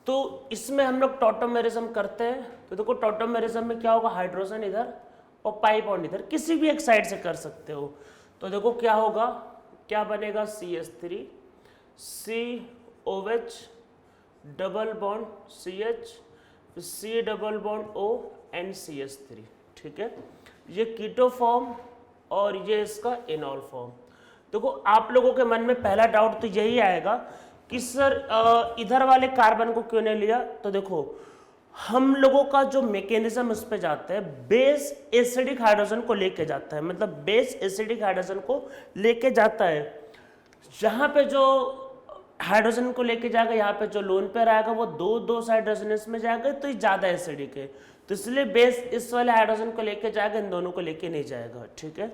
तो इसमें हम लोग टॉटोमेरिज्म करते हैं। तो देखो टॉटोमेरिज्म में क्या होगा, हाइड्रोजन इधर और पाई बॉन्ड इधर, किसी भी एक साइड से कर सकते हो। तो देखो क्या होगा, क्या बनेगा, CH3 COH double bond CH C double bond O and CH3, ठीक है। ये कीटो फॉर्म और ये इसका इनॉल फॉर्म। देखो आप लोगों के मन में पहला डाउट तो यही आएगा कि सर इधर वाले कार्बन को क्यों नहीं लिया। तो देखो हम लोगों का जो मैकेनिज्म उस पर जाता है, बेस एसिडिक हाइड्रोजन को लेके जाता है, मतलब बेस एसिडिक हाइड्रोजन को लेके जाता है। जहाँ पे जो हाइड्रोजन को लेके जाएगा, यहाँ पे जो लोन पेयर आएगा वो दो साइड रेजोनेंस में जाएगा, तो ये ज़्यादा एसिडिक है, तो इसलिए बेस इस वाले हाइड्रोजन को लेके जाएगा, इन दोनों को लेके नहीं जाएगा, ठीक है।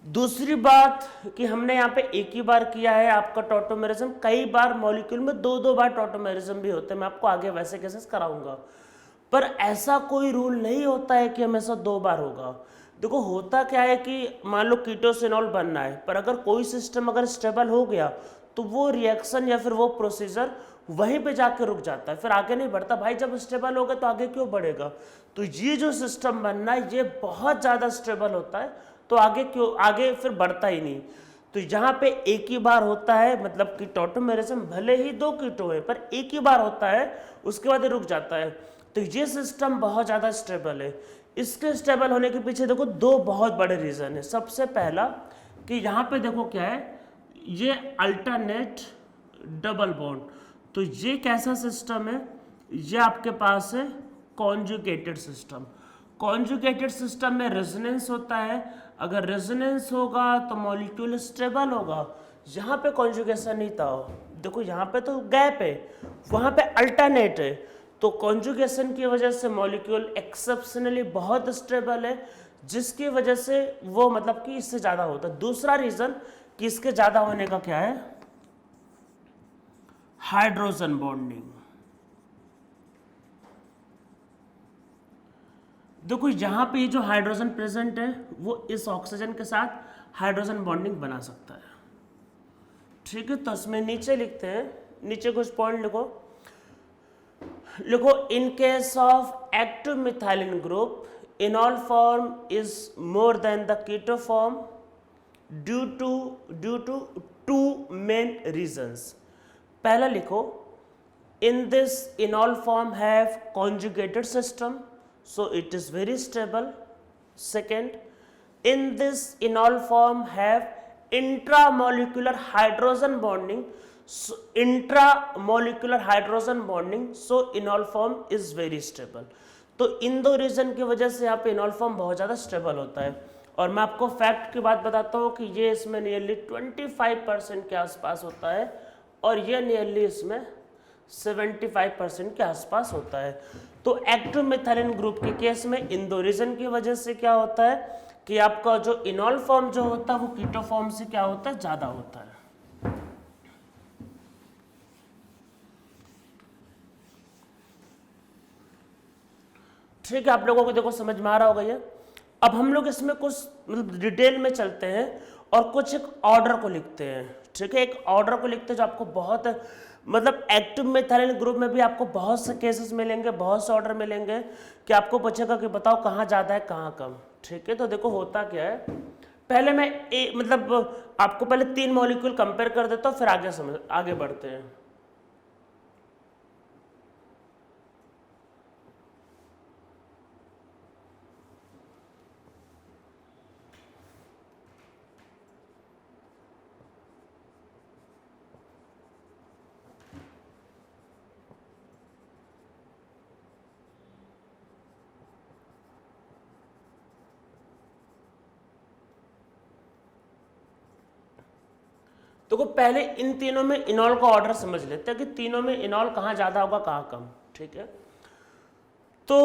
दूसरी बात कि हमने यहाँ पे एक ही बार किया है आपका टॉटोमेरिज्म, कई बार मॉलिक्यूल में दो बार टॉटोमेरिज्म भी होते हैं, मैं आपको आगे वैसे केसेस कराऊंगा। पर ऐसा कोई रूल नहीं होता है कि हमेशा 2 बार होगा। देखो होता क्या है कि मान लो कीटोसिनॉल बनना है, पर अगर कोई सिस्टम अगर स्टेबल हो गया तो वो रिएक्शन या फिर वो प्रोसीजर वहीं पे जाके रुक जाता है, फिर आगे नहीं बढ़ता। भाई जब स्टेबल होगा तो आगे क्यों बढ़ेगा। तो ये जो सिस्टम बनना है ये बहुत ज़्यादा स्टेबल होता है, तो आगे फिर बढ़ता ही नहीं। तो यहाँ पे एक ही बार होता है, मतलब कि टॉटोमेरिज्म भले ही 2 कीटो है पर एक ही बार होता है, उसके बाद रुक जाता है। तो ये सिस्टम बहुत ज़्यादा स्टेबल है। इसके स्टेबल होने के पीछे देखो 2 बहुत बड़े रीज़न है। सबसे पहला कि यहाँ पे देखो क्या है, ये अल्टरनेट डबल बॉन्ड। तो ये कैसा सिस्टम है, ये आपके पास है कॉन्जुगेटेड सिस्टम। कॉन्जुगेटेड सिस्टम में रेजोनेंस होता है, अगर रेजोनेंस होगा तो मॉलिक्यूल स्टेबल होगा। यहाँ पे कॉन्जुगेशन नहीं था, देखो यहाँ पे तो गैप है, वहाँ पे अल्टरनेट है। तो कॉन्जुगेशन की वजह से मॉलिक्यूल एक्सेप्शनली बहुत स्टेबल है, जिसकी वजह से वो मतलब कि इससे ज़्यादा होता है। दूसरा रीज़न कि इसके ज़्यादा होने का क्या है, हाइड्रोजन बॉन्डिंग। देखो यहाँ पे ये जो हाइड्रोजन प्रेजेंट है वो इस ऑक्सीजन के साथ हाइड्रोजन बॉन्डिंग बना सकता है, ठीक है। तो इसमें नीचे लिखते हैं, नीचे कुछ पॉइंट लिखो। In case of active methylene group enol form is more than the keto form due to two main reasons. पहला लिखो, in this enol form have conjugated system so it is very stable. Second, in this enol form have intramolecular hydrogen bonding, so intramolecular hydrogen bonding, so enol form is very stable. तो इन दो reason की वजह से यहाँ पे इनॉल form बहुत ज़्यादा stable होता है। और मैं आपको फैक्ट की बात बताता हूँ कि ये इसमें नियरली 25% के आसपास होता है और ये नियरली इसमें 75% के आसपास होता है। तो एक्टिव मिथाइलिन ग्रुप के केस में इन दो रीजन की वजह से क्या होता है कि आपका जो इनॉल फॉर्म जो होता है वो कीटो फॉर्म से क्या होता है, ज्यादा होता है। ठीक है, आप लोगों को देखो समझ में आ रहा होगा ये। अब हम लोग इसमें कुछ मतलब डिटेल में चलते हैं और कुछ एक ऑर्डर को लिखते हैं, ठीक है। एक ऑर्डर को लिखते हैं जो आपको बहुत मतलब एक्टिव मिथाइलिन ग्रुप में भी आपको बहुत से केसेस मिलेंगे, बहुत से ऑर्डर मिलेंगे कि आपको पूछेगा कि बताओ कहाँ ज़्यादा है कहाँ कम, ठीक है। तो देखो होता क्या है, पहले मैं मतलब आपको पहले 3 मॉलिक्यूल कंपेयर कर देता हूँ, फिर आगे बढ़ते हैं। तो पहले इन तीनों में इनॉल का ऑर्डर समझ लेते हैं कि तीनों में इनॉल कहाँ ज़्यादा होगा कहाँ कम, ठीक है। तो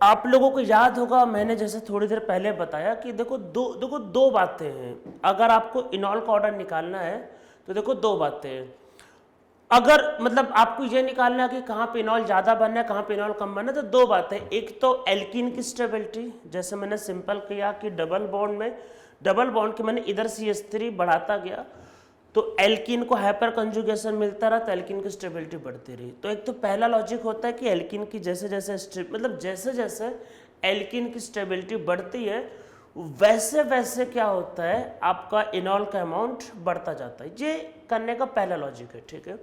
आप लोगों को याद होगा मैंने जैसे थोड़ी देर पहले बताया कि देखो दो बातें हैं। अगर आपको इनॉल का ऑर्डर निकालना है तो देखो 2 बातें हैं। अगर मतलब आपको ये निकालना है कि कहाँ पे इनॉल ज़्यादा बनना है कहाँ पे इनॉल कम बनना है, तो 2 बातें। एक तो एल्कीन की स्टेबिलिटी, जैसे मैंने सिंपल किया कि डबल बॉन्ड के मैंने इधर CH3 बढ़ाता गया तो एल्कीन को हाइपर कंजुगेशन मिलता रहा तो एल्कीन की स्टेबिलिटी बढ़ती रही। तो एक तो पहला लॉजिक होता है कि एल्कीन की जैसे जैसे एल्कीन की स्टेबिलिटी बढ़ती है वैसे वैसे क्या होता है आपका इनॉल का अमाउंट बढ़ता जाता है। ये करने का पहला लॉजिक है, ठीक है।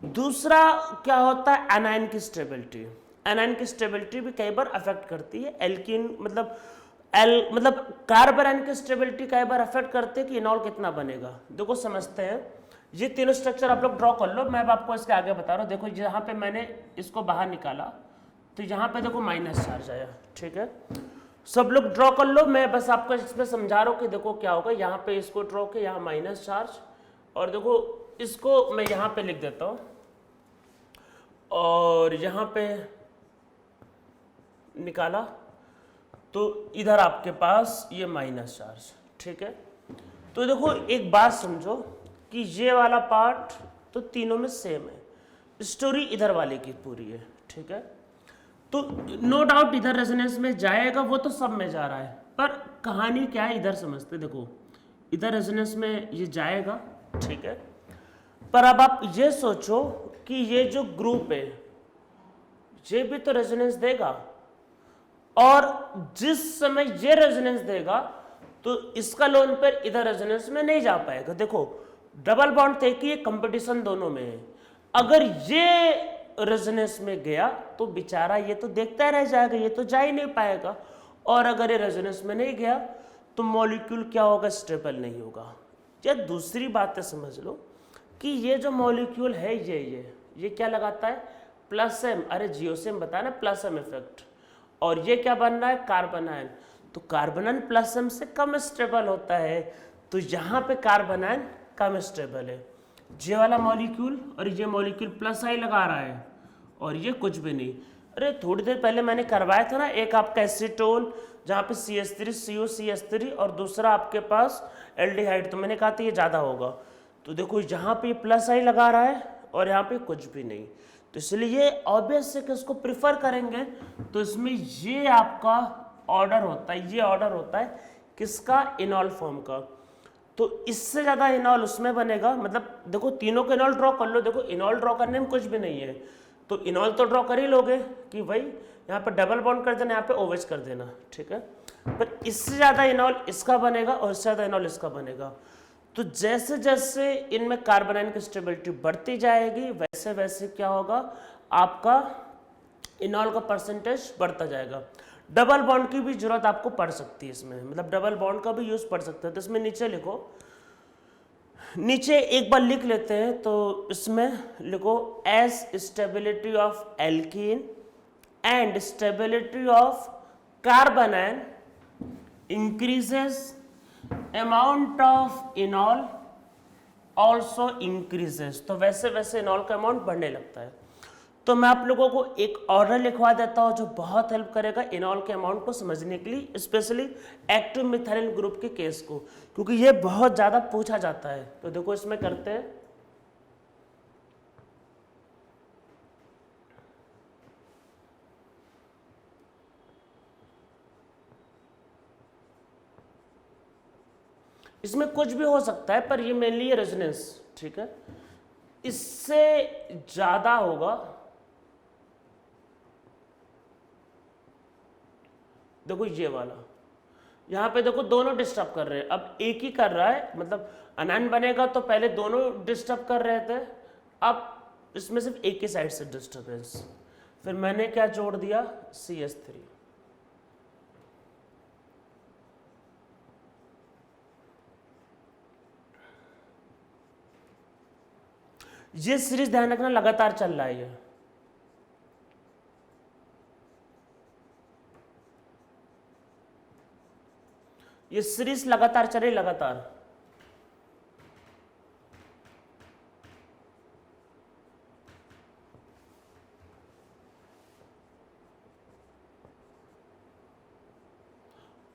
दूसरा क्या होता है, एनायन की स्टेबिलिटी। एनायन की स्टेबिलिटी भी कई बार अफेक्ट करती है एल्कीन मतलब कार्बन आयन की स्टेबिलिटी कई बार अफेक्ट करते हैं कि इनॉल कितना बनेगा। देखो समझते हैं, ये तीनों स्ट्रक्चर आप लोग ड्रॉ कर लो, मैं आपको इसके आगे बता रहा हूँ। देखो यहाँ पे मैंने इसको बाहर निकाला तो यहाँ पे देखो माइनस चार्ज आया, ठीक है। सब लोग ड्रॉ कर लो, मैं बस आपको इसमें समझा रहा हूँ कि देखो क्या होगा। यहाँ पे इसको ड्रॉ के यहाँ माइनस चार्ज, और देखो इसको मैं यहाँ पे लिख देता हूँ और यहाँ पे निकाला तो इधर आपके पास ये माइनस चार्ज, ठीक है। तो देखो एक बात समझो कि ये वाला पार्ट तो तीनों में सेम है, स्टोरी इधर वाले की पूरी है, ठीक है। तो नो डाउट इधर रेजोनेंस में जाएगा, वो तो सब में जा रहा है, पर कहानी क्या है इधर समझते। देखो इधर रेजोनेंस में ये जाएगा, ठीक है। पर अब आप ये सोचो कि ये जो ग्रुप है ये भी तो रेजोनेंस देगा, और जिस समय ये रेजोनेंस देगा तो इसका लोन पर इधर रेजोनेंस में नहीं जा पाएगा। देखो डबल बॉन्ड थे कि ये कंपटीशन दोनों में है। अगर ये रेजोनेंस में गया तो बेचारा ये तो देखता रह जाएगा, ये तो जा ही नहीं पाएगा। और अगर ये रेजोनेंस में नहीं गया तो मॉलिक्यूल क्या होगा, स्टेबल नहीं होगा। या दूसरी बात है समझ लो कि ये जो मॉलिक्यूल है ये क्या लगाता है, प्लस एम, अरे जियोसिम बताया ना प्लस एम इफेक्ट, और ये क्या बन रहा है, कार्बन आयन। तो कार्बन आयन प्लस एम से कम स्टेबल होता है, तो यहाँ पे कार्बन आयन कम स्टेबल है। ये वाला मॉलिक्यूल और ये मॉलिक्यूल प्लस आई लगा रहा है और ये कुछ भी नहीं। अरे थोड़ी देर पहले मैंने करवाया था ना एक आपका एसीटोन, जहाँ पे CH3 COCH3 और दूसरा आपके पास एल्डिहाइड, तो मैंने कहा था ये ज़्यादा होगा। तो देखो यहाँ पे प्लस आई लगा रहा है और यहाँ पे कुछ भी नहीं, तो इसलिए ऑब्वियस है कि उसको प्रिफर करेंगे। तो इसमें ये आपका ऑर्डर होता है, ये ऑर्डर होता है किसका, इनॉल फॉर्म का। तो इससे ज़्यादा इनॉल उसमें बनेगा, मतलब देखो तीनों के इनॉल ड्रॉ कर लो, देखो इनॉल ड्रॉ करने में कुछ भी नहीं है, तो इनॉल तो ड्रॉ कर ही लोगे कि भाई यहाँ पे डबल बॉन्ड कर देना, यहाँ पे OH कर देना, ठीक है। पर इससे ज़्यादा इनॉल इसका बनेगा और इससे ज़्यादा इनॉल इसका बनेगा। तो जैसे जैसे इनमें कार्बन आयन की स्टेबिलिटी बढ़ती जाएगी वैसे वैसे क्या होगा, आपका इनॉल का परसेंटेज बढ़ता जाएगा। डबल बॉन्ड की भी जरूरत आपको पड़ सकती है इसमें, मतलब डबल बॉन्ड का भी यूज पड़ सकता है। तो इसमें नीचे लिखो, नीचे एक बार लिख लेते हैं, तो इसमें लिखो S stability of alkene and stability of carbon ion increases, amount of enol also increases. तो वैसे वैसे इनॉल का अमाउंट बढ़ने लगता है। तो मैं आप लोगों को एक ऑर्डर लिखवा देता हूं जो बहुत हेल्प करेगा इनॉल के अमाउंट को समझने के लिए, स्पेशली एक्टिव मिथाइल ग्रुप के केस को, क्योंकि ये बहुत ज़्यादा पूछा जाता है। तो देखो इसमें करते हैं, इसमें कुछ भी हो सकता है पर ये मेनली रेजोनेंस, ठीक है। इससे ज़्यादा होगा, देखो ये वाला, यहाँ पे देखो दोनों डिस्टर्ब कर रहे हैं, अब एक ही कर रहा है, मतलब अनायन बनेगा तो पहले दोनों डिस्टर्ब कर रहे थे, अब इसमें सिर्फ एक ही साइड से डिस्टर्बेंस। फिर मैंने क्या जोड़ दिया, CH3। ये सीरीज ध्यान रखना लगातार चल रहा है, ये सीरीज लगातार चले, लगातार।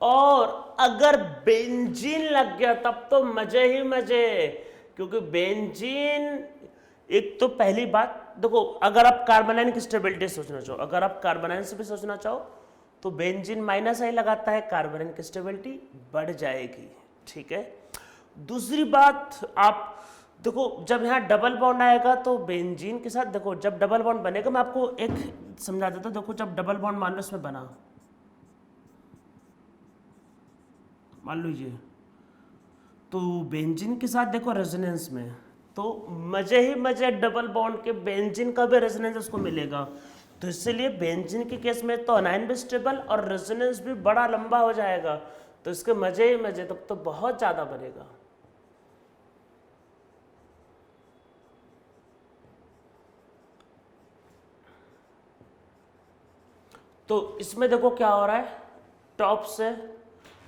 और अगर बेंजीन लग गया तब तो मजे ही मजे, क्योंकि बेंजीन एक तो पहली बात देखो, अगर आप कार्बन आयन की स्टेबिलिटी सोचना चाहो, अगर आप कार्बन आयन से भी सोचना चाहो तो बेंजीन माइनस आई लगाता है, कार्बन आयन की स्टेबिलिटी बढ़ जाएगी, ठीक है। दूसरी बात आप देखो, जब यहाँ डबल बॉन्ड आएगा तो बेंजीन के साथ देखो, जब डबल बॉन्ड बनेगा, मैं आपको एक समझा देता हूँ। देखो जब डबल बॉन्ड मान लो इसमें बना, मान लो ये, तो बेंजीन के साथ देखो रेजोनेंस में, तो मजे ही मजे डबल बॉन्ड के बेंजीन का भी रेजोनेंस उसको मिलेगा। तो इसलिए बेंजीन के केस में तो अनायन भी स्टेबल और रेजोनेंस भी बड़ा लंबा हो जाएगा, तो इसके मजे ही मजे, तब तो बहुत ज़्यादा बनेगा। तो इसमें देखो क्या हो रहा है, टॉप से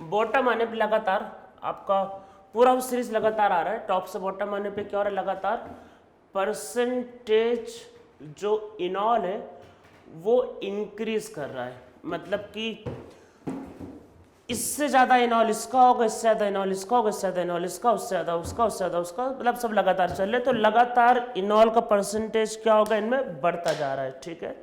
बॉटम आने पे लगातार आपका पूरा सीरीज लगातार आ रहा है, टॉप से बॉटम आने पे क्या हो रहा है, लगातार परसेंटेज जो इनॉल है वो इंक्रीज कर रहा है, मतलब कि इससे ज़्यादा इनॉल इसका होगा, इससे ज़्यादा इनॉल इसका होगा, इससे ज़्यादा इनॉल इसका, उससे ज़्यादा उसका, उससे ज़्यादा उसका, मतलब सब लगातार चल रहे, तो लगातार इनॉल का परसेंटेज क्या होगा, इनमें बढ़ता जा रहा है, ठीक है।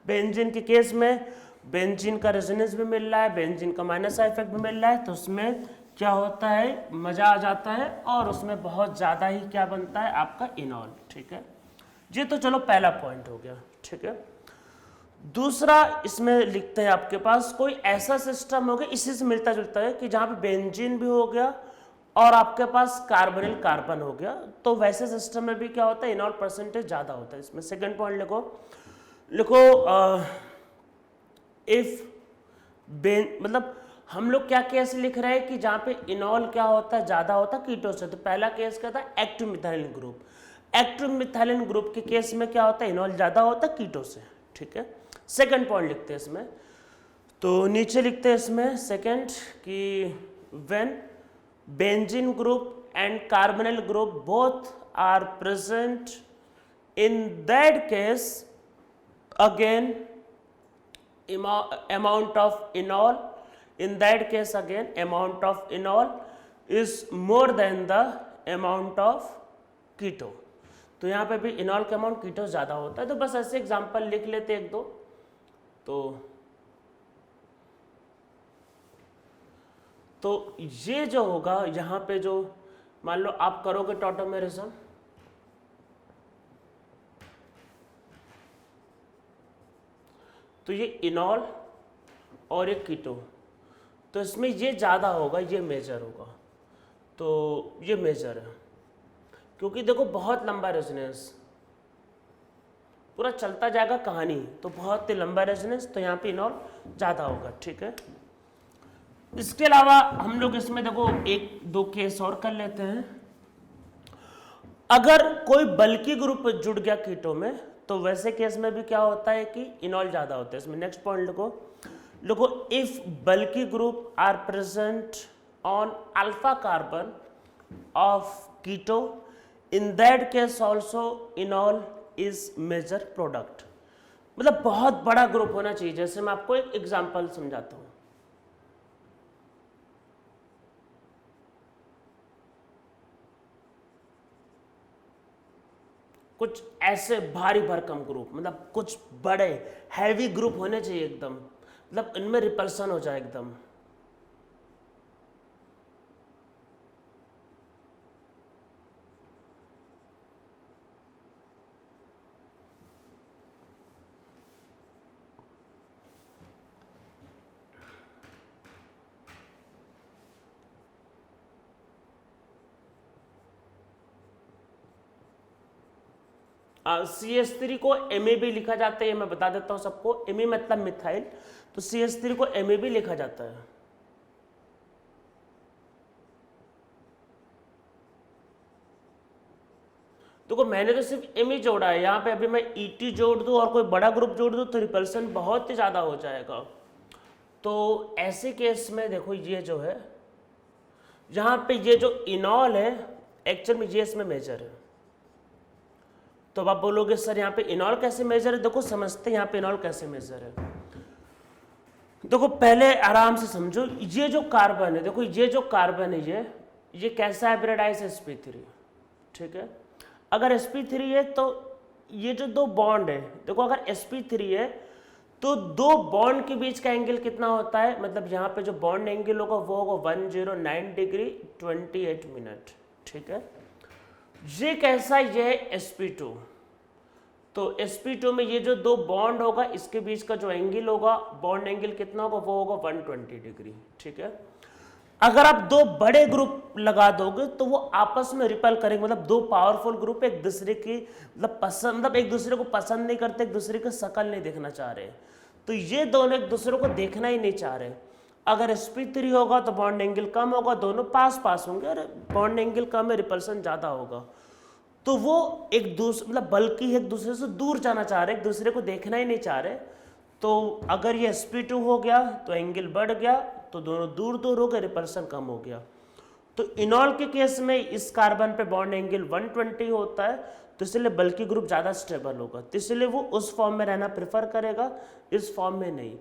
बेंजीन के केस में बेंजीन का रेजोनेंस भी मिल रहा है, बेंजीन का माइनस इफेक्ट भी मिल रहा है, तो उसमें क्या होता है, मज़ा आ जाता है और उसमें बहुत ज़्यादा ही क्या बनता है, आपका इनॉल, ठीक है। ये तो चलो पहला पॉइंट हो गया, ठीक है। दूसरा इसमें लिखते हैं आपके पास कोई ऐसा सिस्टम हो गया, इसी से मिलता जुलता है, कि जहाँ पे बेंजीन भी हो गया और आपके पास कार्बोनिल कार्बन हो गया, तो वैसे सिस्टम में भी क्या होता है, इनॉल परसेंटेज ज़्यादा होता है। इसमें सेकंड पॉइंट लिखो, इफ मतलब हम लोग क्या केस लिख रहे हैं कि जहाँ पे इनॉल क्या होता है, ज़्यादा होता है कीटो से, तो पहला केस क्या था, active methyl group. Active methylene group के केस में क्या होता है, इनॉल ज्यादा होता है कीटो से, ठीक है। सेकंड पॉइंट लिखते हैं इसमें, तो नीचे लिखते हैं इसमें सेकंड कि when benzene group and carbonyl group both are present, in that case again amount of enol, in that case again amount of enol is more than the amount of keto। तो यहाँ पे भी इनॉल का amount कीटो ज़्यादा होता है। तो बस ऐसे एग्जांपल लिख लेते एक दो। तो ये जो होगा यहाँ पे, जो मान लो आप करोगे टॉटोमेरिज्म, तो ये इनॉल और एक कीटो, तो इसमें ये ज़्यादा होगा, ये मेजर होगा। तो ये मेजर है, क्योंकि देखो बहुत लंबा रेजोनेंस पूरा चलता जाएगा कहानी, तो बहुत ही लंबा रेजोनेंस, तो यहाँ पे इनॉल ज़्यादा होगा, ठीक है। इसके अलावा हम लोग इसमें देखो एक दो केस और कर लेते हैं। अगर कोई बल्की ग्रुप जुड़ गया कीटो में, तो वैसे केस में भी क्या होता है कि इनॉल ज्यादा होता है। इसमें नेक्स्ट पॉइंट लिखो if bulky group are present on alpha carbon of keto, in that case also enol is major product. मतलब बहुत बड़ा ग्रुप होना चाहिए। जैसे मैं आपको एक एग्जांपल समझाता हूं, कुछ ऐसे भारी भरकम ग्रुप, मतलब कुछ बड़े हैवी ग्रुप होने चाहिए एकदम, मतलब इनमें रिपल्सन हो जाए एकदम। CH3 को MAB लिखा जाता है, ये मैं बता देता हूं सबको। MA मतलब मिथाइल, तो CH3 को MAB लिखा जाता है। देखो मैंने तो सिर्फ ME जोड़ा है, यहाँ पे अभी मैं ET जोड़ दूं और कोई बड़ा ग्रुप जोड़ दूं तो रिपल्सन बहुत ही ज्यादा हो जाएगा। तो ऐसे केस में देखो ये जो है, यहाँ पे ये जो इनॉल है एक्चुअल में ये इसमें मेजर है। तो अब आप बोलोगे सर यहाँ पे इनॉल कैसे मेजर है? देखो समझते हैं यहाँ पे इनॉल कैसे मेजर है। देखो पहले आराम से समझो, ये जो कार्बन है, देखो ये जो कार्बन है ये कैसा हाइब्रिडाइज है? sp3, ठीक है। अगर sp3 है तो ये जो दो बॉन्ड है, देखो अगर sp3 है तो दो बॉन्ड के बीच का एंगल कितना होता है? मतलब यहाँ पे जो बॉन्ड एंगल होगा वो होगा 109 डिग्री 28 मिनट, ठीक है। ये कैसा, ये है sp2। तो sp2 में ये जो दो बॉन्ड होगा इसके बीच का जो एंगल होगा, बॉन्ड एंगल कितना होगा? वो होगा 120 डिग्री, ठीक है। अगर आप दो बड़े ग्रुप लगा दोगे तो वो आपस में रिपेल करेंगे, मतलब दो पावरफुल ग्रुप एक दूसरे की मतलब एक दूसरे को पसंद नहीं करते, एक दूसरे की शक्ल नहीं देखना चाह रहे, तो ये दोनों एक दूसरे को देखना ही नहीं चाह रहे। अगर sp3 होगा तो बॉन्ड एंगल कम होगा, दोनों पास पास होंगे, और बॉन्ड एंगल कम है, रिपल्सन ज्यादा होगा, तो वो एक दूसरे मतलब बल्कि एक दूसरे से दूर जाना चाह रहे, एक दूसरे को देखना ही नहीं चाह रहे। तो अगर ये sp2 हो गया तो एंगल बढ़ गया, तो दोनों दूर दूर हो गए, रिपल्सन कम हो गया। तो इनॉल के केस में इस कार्बन पे बॉन्ड एंगल 120 होता है, तो इसलिए बल्कि ग्रुप ज़्यादा स्टेबल होगा, तो इसलिए वो उस फॉर्म में रहना प्रेफर करेगा, इस फॉर्म में नहीं।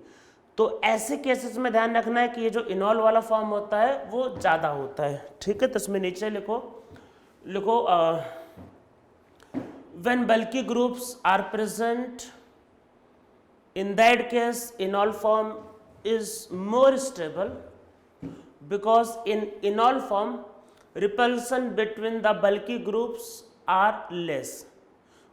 तो ऐसे केसेस में ध्यान रखना है कि ये जो इनॉल वाला फॉर्म होता है वो ज़्यादा होता है, ठीक है। तो इसमें नीचे लिखो when bulky groups are present, in that case enol form is more stable, because in enol form repulsion between the bulky groups are less,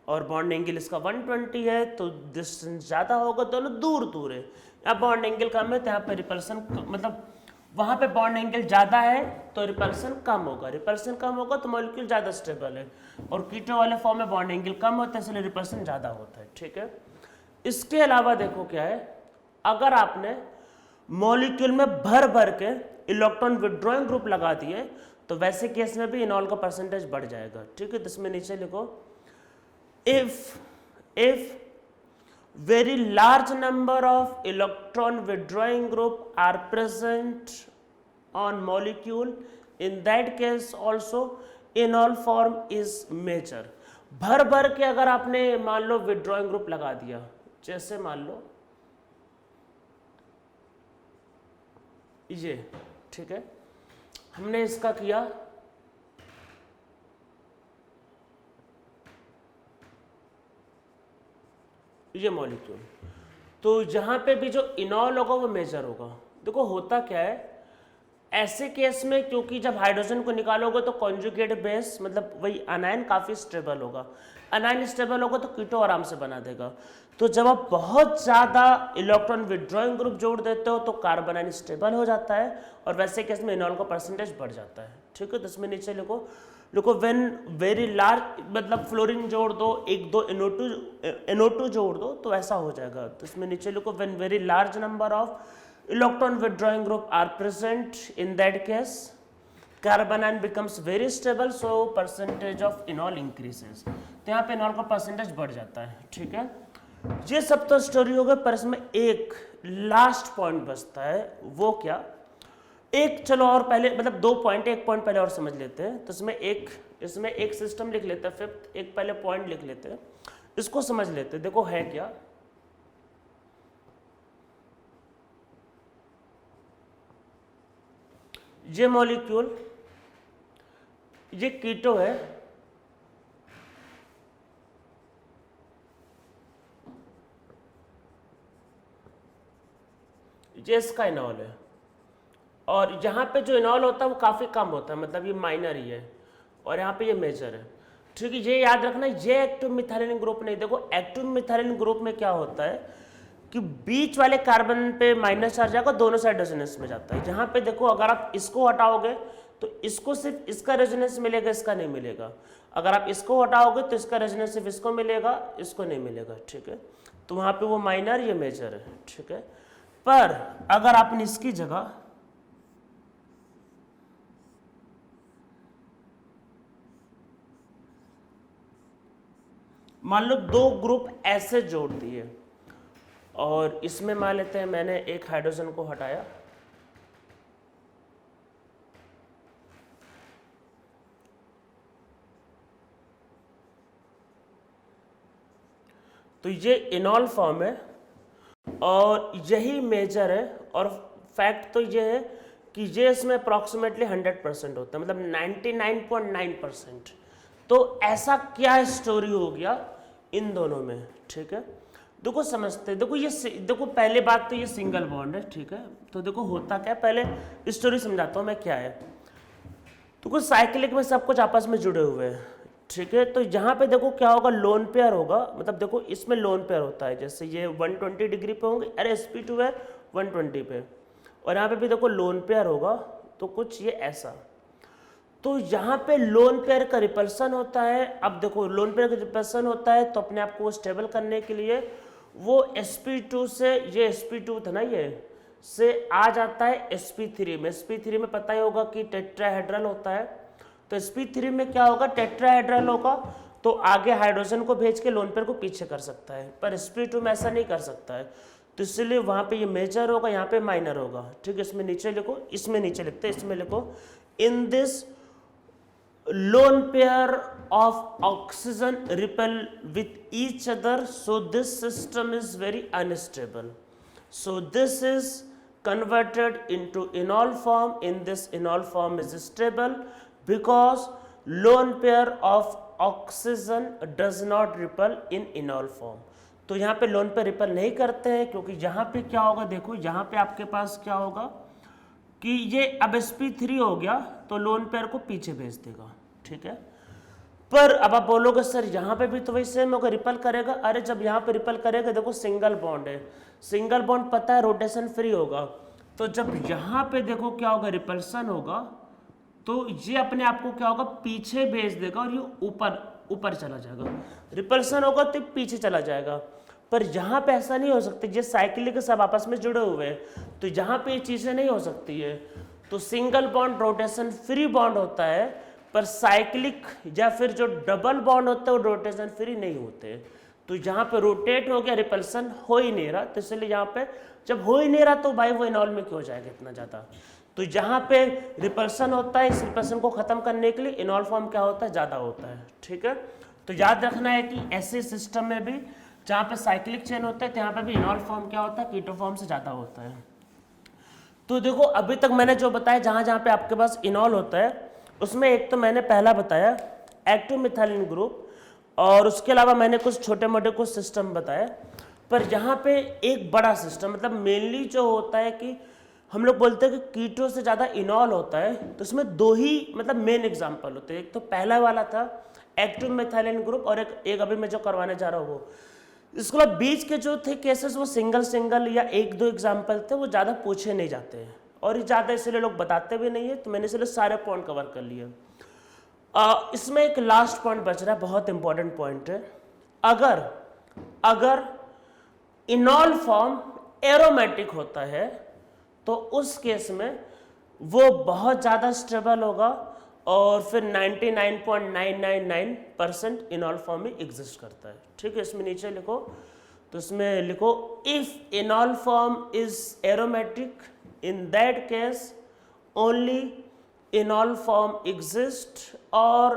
और बॉन्ड एंगल इसका 120 है तो डिस्टेंस ज़्यादा होगा, दोनों दूर दूर है। यहाँ बॉन्ड एंगल कम है तो यहाँ पे रिपल्सन मतलब वहाँ पे बॉन्ड एंगल ज़्यादा है तो रिपल्सन कम होगा, रिपल्सन कम होगा तो मॉलिक्यूल ज़्यादा स्टेबल है, और कीटो वाले फॉर्म में बॉन्ड एंगल कम होता है इसलिए रिपल्सन ज़्यादा होता है, ठीक है। इसके अलावा देखो क्या है, अगर आपने मॉलिक्यूल में भर भर के इलेक्ट्रॉन विड्रॉइंग ग्रुप लगा दिए तो वैसे केस में भी इनॉल का परसेंटेज बढ़ जाएगा, ठीक है। तो इसमें नीचे लिखो if very large number of electron withdrawing group are present on molecule, in that case also enol form is major. भर भर के अगर आपने मान लो विड्रॉइंग ग्रुप लगा दिया, जैसे मान लो ये, ठीक है, हमने इसका किया ये मॉलिक्यूल, तो जहां पे भी जो इनॉल होगा वो मेजर होगा। देखो होता क्या है ऐसे केस में, क्योंकि जब हाइड्रोजन को निकालोगे तो कॉन्जुगेट बेस मतलब वही अनायन काफी स्टेबल होगा, अनायन स्टेबल होगा तो कीटो आराम से बना देगा। तो जब आप बहुत ज्यादा इलेक्ट्रॉन विड्रॉइंग ग्रुप जोड़ देते हो तो कार्बन आयन स्टेबल हो जाता है और वैसे केस में इनॉल का परसेंटेज बढ़ जाता है। ठीक है, तो इसमें नीचे लिखो व्हेन वेरी लार्ज मतलब फ्लोरीन जोड़ दो, एक दो NO2 जोड़ दो तो ऐसा हो जाएगा। तो इसमें नीचे लिखो when very large number of electron withdrawing group are present, in that case carbon ion becomes very stable, so percentage of enol increases। तो यहाँ पे enol का परसेंटेज बढ़ जाता है। ठीक है, ये सब तो स्टोरी हो गई, पर इसमें एक लास्ट पॉइंट बचता है, वो क्या, एक चलो और पहले मतलब दो पॉइंट, एक पॉइंट पहले और समझ लेते हैं। तो इसमें एक सिस्टम लिख लेते हैं, फिफ्थ एक पहले पॉइंट लिख लेते हैं, इसको समझ लेते हैं। देखो है क्या, ये मॉलिक्यूल ये कीटो है, ये इसका इनॉल है, और यहाँ पे जो इनॉल होता है वो काफ़ी कम होता है, मतलब ये माइनर ही है, और यहाँ पे ये मेजर है। ठीक है, ये याद रखना, ये एक्टिव मिथाइलिन ग्रुप नहीं। देखो एक्टिव मिथाइलिन ग्रुप में क्या होता है कि बीच वाले कार्बन पे माइनस चार्ज आएगा, दोनों साइड रेजोनेंस में जाता है। जहाँ पे देखो अगर आप इसको हटाओगे तो इसको सिर्फ इसका रेजोनेंस मिलेगा, इसका नहीं मिलेगा। अगर आप इसको हटाओगे तो इसका रेजोनेंस सिर्फ इसको मिलेगा, इसको नहीं मिलेगा। ठीक है, तो वहाँ पे वो माइनर ये मेजर है। ठीक है, पर अगर आपने इसकी जगह मान लो दो ग्रुप ऐसे जोड़ दिए और इसमें मान लेते हैं मैंने एक हाइड्रोजन को हटाया, तो ये इनॉल फॉर्म है और यही मेजर है। और फैक्ट तो ये है कि ये इसमें अप्रॉक्सीमेटली 100% होता है, मतलब 99.9%। तो ऐसा क्या स्टोरी हो गया इन दोनों में। ठीक है, देखो समझते, देखो ये देखो पहले बात तो ये सिंगल बॉन्ड है। ठीक है, तो देखो होता क्या, पहले स्टोरी समझाता हूँ मैं क्या है। तो कुछ साइक्लिक में सब कुछ आपस में जुड़े हुए हैं। ठीक है, तो यहाँ पे देखो क्या होगा, लोन पेयर होगा, मतलब देखो इसमें लोन पेयर होता है, जैसे ये 120 डिग्री पे होंगे, अरे sp2 है 120 पे, और यहाँ पे भी देखो लोन पेयर होगा, तो कुछ ये ऐसा। तो यहाँ पे लोन पेयर का रिपल्सन होता है। अब देखो लोन पेयर का रिपल्सन होता है तो अपने आप को स्टेबल करने के लिए वो sp2 से, ये sp2 था ना, ये से आ जाता है sp3 में। sp3 में पता ही होगा कि टेट्राहेड्रल होता है, तो sp3 में क्या होगा, टेट्राहेड्रल होगा, तो आगे हाइड्रोजन को भेज के लोन पेयर को पीछे कर सकता है, पर sp2 में ऐसा नहीं कर सकता है। तो इसलिए वहाँ पे ये मेजर होगा, यहाँ पे माइनर होगा। ठीक है, इसमें नीचे लिखो, इसमें नीचे लिखते हैं, इसमें लिखो in this lone pair of oxygen repel with each other, so this system is very unstable. So this is converted into enol form. In this enol form is stable because lone pair of oxygen does not repel in enol form. तो यहाँ पे loan पे repel नहीं करते हैं, क्योंकि यहाँ पे क्या होगा, देखो यहाँ पे आपके पास क्या होगा कि ये अब sp3 हो गया तो लोन पेयर को पीछे भेज देगा। ठीक है, पर अब आप बोलोगे सर यहाँ पे भी तो वही सेम होगा, रिपल करेगा। अरे जब यहाँ पे रिपल करेगा, देखो सिंगल बॉन्ड है, सिंगल बॉन्ड पता है रोटेशन फ्री होगा, तो जब यहाँ पे देखो क्या होगा, रिपल्सन होगा, तो ये अपने आप को क्या होगा, पीछे भेज देगा और ये ऊपर चला जाएगा। रिपल्सन होगा तो पीछे चला जाएगा, पर यहाँ पे ऐसा नहीं हो सकता, ये साइक्लिक सब आपस में जुड़े हुए हैं, तो यहाँ पे ये चीजें नहीं हो सकती है। तो single bond rotation free bond होता है, पर साइक्लिक या फिर जो डबल बॉन्ड होता है वो रोटेशन फ्री नहीं होते। तो यहाँ पे रोटेट हो गया, रिपल्सन हो ही नहीं रहा, तो इसलिए यहाँ पे जब हो ही नहीं रहा तो भाई वो इनॉल में क्यों हो जाएगा इतना ज़्यादा। तो जहाँ पे रिपल्सन होता है, इस रिपल्सन को ख़त्म करने के लिए इनॉल फॉर्म क्या होता है, ज़्यादा होता है। ठीक है, तो याद रखना है कि ऐसे सिस्टम में भी जहाँ पे साइक्लिक चेन होता है, तो यहाँ पे भी इनॉल फॉर्म क्या होता है, कीटो फॉर्म से ज़्यादा होता है। तो देखो अभी तक मैंने जो बताया, जहाँ जहाँ पे आपके पास इनॉल होता है, उसमें एक तो मैंने पहला बताया एक्टिव मिथाइलिन ग्रुप, और उसके अलावा मैंने कुछ छोटे मोटे कुछ सिस्टम बताए। पर यहाँ पे एक बड़ा सिस्टम, मतलब मेनली जो होता है कि हम लोग बोलते हैं कि कीटो से ज़्यादा इनॉल होता है, तो उसमें दो ही मतलब मेन एग्जाम्पल होते हैं। एक तो पहला वाला था एक्टिव मिथाइलिन ग्रुप, और एक अभी मैं जो करवाने जा रहा हूँ वो। इसके बाद बीच के जो थे केसेस वो सिंगल या एक दो एग्जाम्पल थे, वो ज़्यादा पूछे नहीं जाते हैं, और ये ज़्यादा इसलिए लोग बताते भी नहीं है, तो मैंने इसलिए सारे पॉइंट कवर कर लिए। इसमें एक लास्ट पॉइंट बच रहा है, बहुत इंपॉर्टेंट पॉइंट है। अगर इनॉल फॉर्म एरोमेटिक होता है तो उस केस में वो बहुत ज़्यादा स्टेबल होगा, और फिर 99.999% इनॉल फॉर्म में एग्जिस्ट करता है। ठीक है, इसमें नीचे लिखो, तो इसमें लिखो if enol form is aromatic, in that case only enol form exist और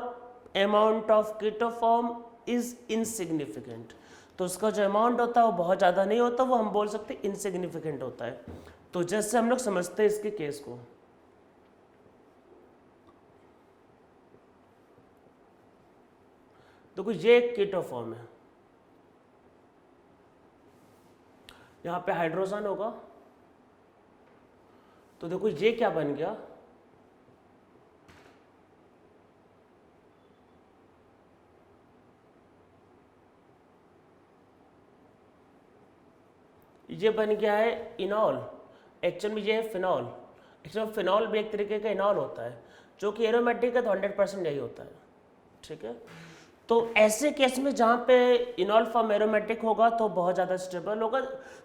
amount of keto form is insignificant. तो उसका जो अमाउंट होता है वो बहुत ज़्यादा नहीं होता, वो हम बोल सकते हैं इनसिग्निफिकेंट होता है। तो जैसे हम लोग समझते हैं इसके केस को, देखो ये एक कीटो फॉर्म है, यहां पे हाइड्रोजन होगा, तो देखो ये क्या बन गया, ये बन गया है इनॉल। एक्चुअल में ये है फिनॉल। एक्चुअली फिनॉल भी एक तरीके का इनॉल होता है, जो कि एरोमेटिक है, तो 100% यही होता है। ठीक है, तो ऐसे केस में जहाँ पे इनॉल फॉर्म एरोमेटिक होगा तो बहुत ज़्यादा स्टेबल होगा।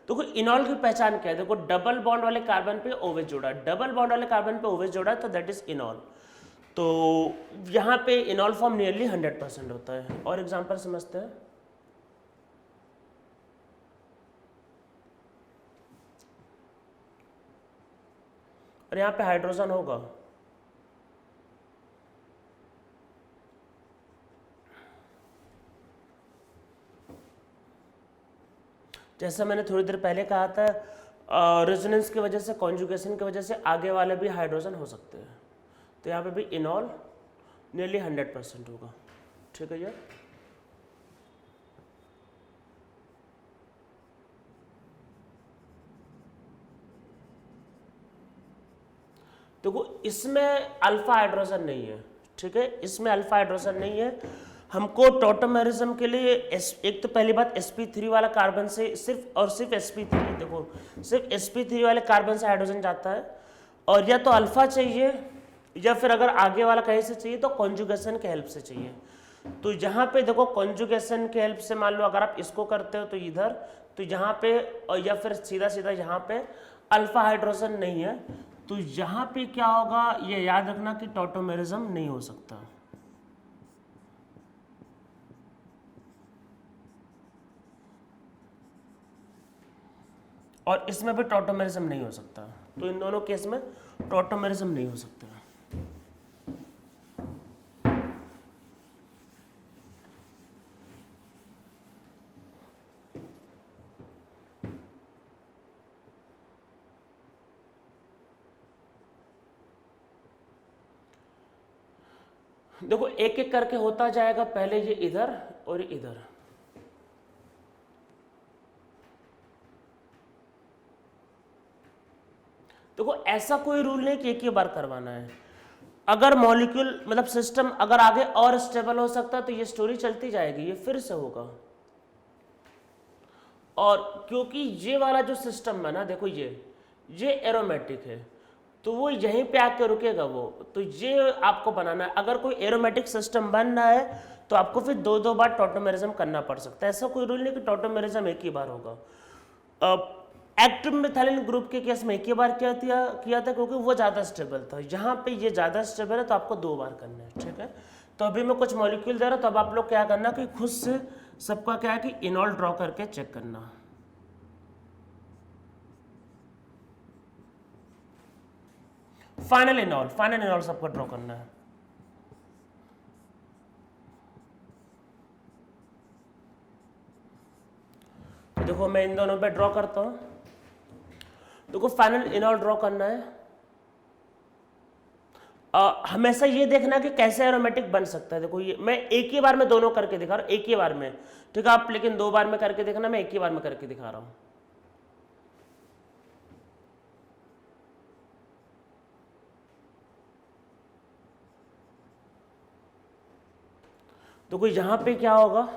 तो इनॉल की पहचान क्या है, देखो डबल बॉन्ड वाले कार्बन पे ओवेज जोड़ा, डबल बॉन्ड वाले कार्बन पे ओवेज जोड़ा, तो दैट इज इनॉल। तो यहाँ पे इनॉल फॉर्म नियरली 100% होता है। और एग्जाम्पल समझते हैं, और यहाँ पे हाइड्रोजन होगा, जैसा मैंने थोड़ी देर पहले कहा था, रेजोनेंस की वजह से, कॉन्जुगेशन की वजह से आगे वाले भी हाइड्रोजन हो सकते हैं। तो यहाँ पे भी इनॉल नियरली 100% होगा। ठीक है यार, देखो इसमें अल्फा हाइड्रोजन नहीं है। ठीक है, इसमें अल्फा हाइड्रोजन नहीं है। हमको टॉटोमेरिज्म के लिए एक तो पहली बात sp3 वाला कार्बन से सिर्फ और सिर्फ sp3, देखो सिर्फ sp3 वाले कार्बन से हाइड्रोजन जाता है, और या तो अल्फा चाहिए या फिर अगर आगे वाला कहीं से चाहिए तो कॉन्जुगेशन के हेल्प से चाहिए। तो यहाँ पे देखो कॉन्जुगेशन के हेल्प से मान लो अगर आप इसको करते हो तो इधर, तो यहाँ पे, और या फिर सीधा सीधा यहाँ पे अल्फा हाइड्रोजन नहीं है, तो यहाँ पे क्या होगा ये याद रखना कि टॉटोमेरिज्म नहीं हो सकता। और इसमें भी टॉटोमेरिज्म नहीं हो सकता। तो इन दोनों केस में टॉटोमेरिज्म नहीं हो सकता। देखो एक एक करके होता जाएगा, पहले ये इधर और इधर। देखो ऐसा कोई रूल नहीं कि एक ही बार करवाना है। अगर मॉलिक्यूल मतलब सिस्टम अगर आगे और स्टेबल हो सकता तो ये स्टोरी चलती जाएगी, ये फिर से होगा। और क्योंकि ये वाला जो सिस्टम है ना, देखो ये एरोमेटिक है, तो वो यहीं पे आके रुकेगा वो। तो ये आपको बनाना है। अगर कोई एरोमेटिक सिस्टम बन रहा है तो आपको फिर दो बार टॉटोमेरिज्म करना पड़ सकता है। ऐसा कोई रूल नहीं कि टॉटोमेरिज्म एक ही बार होगा। एक्टिव मिथाइलिन ग्रुप के केस में एक ही बार किया था क्योंकि वो ज़्यादा स्टेबल था। यहाँ पे ये ज़्यादा स्टेबल है तो आपको 2 बार करना है, ठीक है। तो अभी मैं कुछ मॉलिक्यूल दे रहा हूँ, तो अब आप लोग क्या करना कि खुद से सबका क्या है कि इनॉल ड्रॉ करके चेक करना। फाइनल इनॉल सबको ड्रॉ करना है। तो देखो मैं इन दोनों पे ड्रॉ करता हूं। देखो फाइनल इनॉल ड्रॉ करना है। हमेशा ये देखना कि कैसे एरोमेटिक बन सकता है। देखो ये मैं एक ही बार में दोनों करके दिखा रहा हूं, एक ही बार में, ठीक है। आप लेकिन 2 बार में करके देखना, मैं एक ही बार में करके दिखा रहा हूं। तो कोई यहां पे क्या होगा,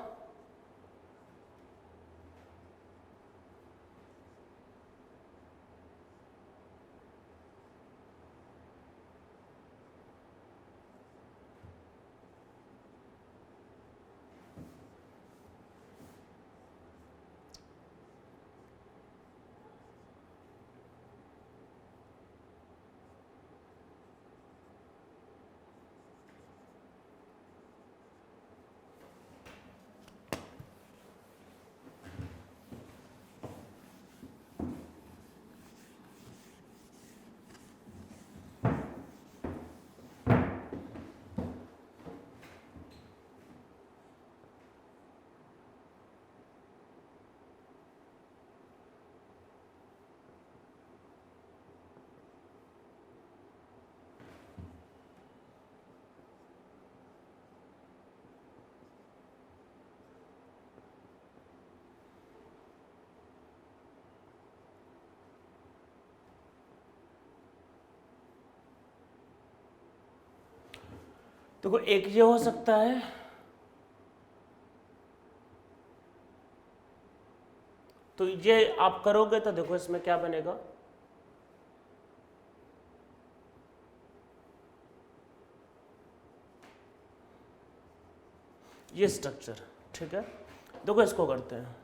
देखो एक ये हो सकता है, तो ये आप करोगे तो देखो इसमें क्या बनेगा, ये स्ट्रक्चर, ठीक है। देखो इसको करते हैं।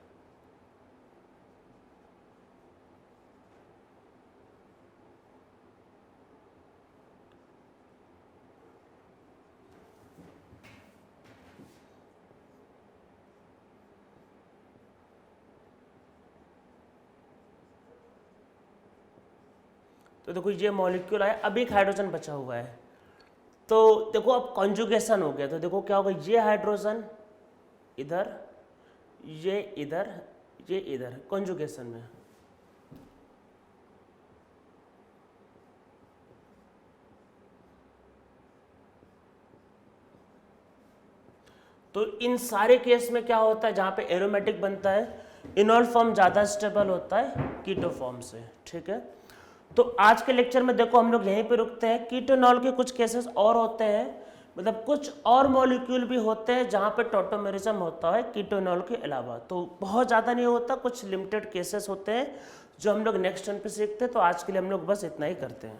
तो देखो ये मॉलिक्यूल आया, अब एक हाइड्रोजन बचा हुआ है। तो देखो अब कॉन्जुगेशन हो गया, तो देखो क्या होगा, ये हाइड्रोजन इधर, ये इधर, ये इधर, कॉन्जुगेशन में। तो इन सारे केस में क्या होता है, जहां पे एरोमेटिक बनता है, इनॉल फॉर्म ज्यादा स्टेबल होता है कीटो फॉर्म से, ठीक है। तो आज के लेक्चर में देखो हम लोग यहीं पे रुकते हैं। कीटोनॉल के कुछ केसेस और होते हैं, मतलब कुछ और मॉलिक्यूल भी होते हैं जहां पे टॉटोमेरिज्म होता है कीटोनॉल के अलावा। तो बहुत ज़्यादा नहीं होता, कुछ लिमिटेड केसेस होते हैं जो हम लोग नेक्स्ट टर्न पे सीखते हैं। तो आज के लिए हम लोग बस इतना ही करते हैं।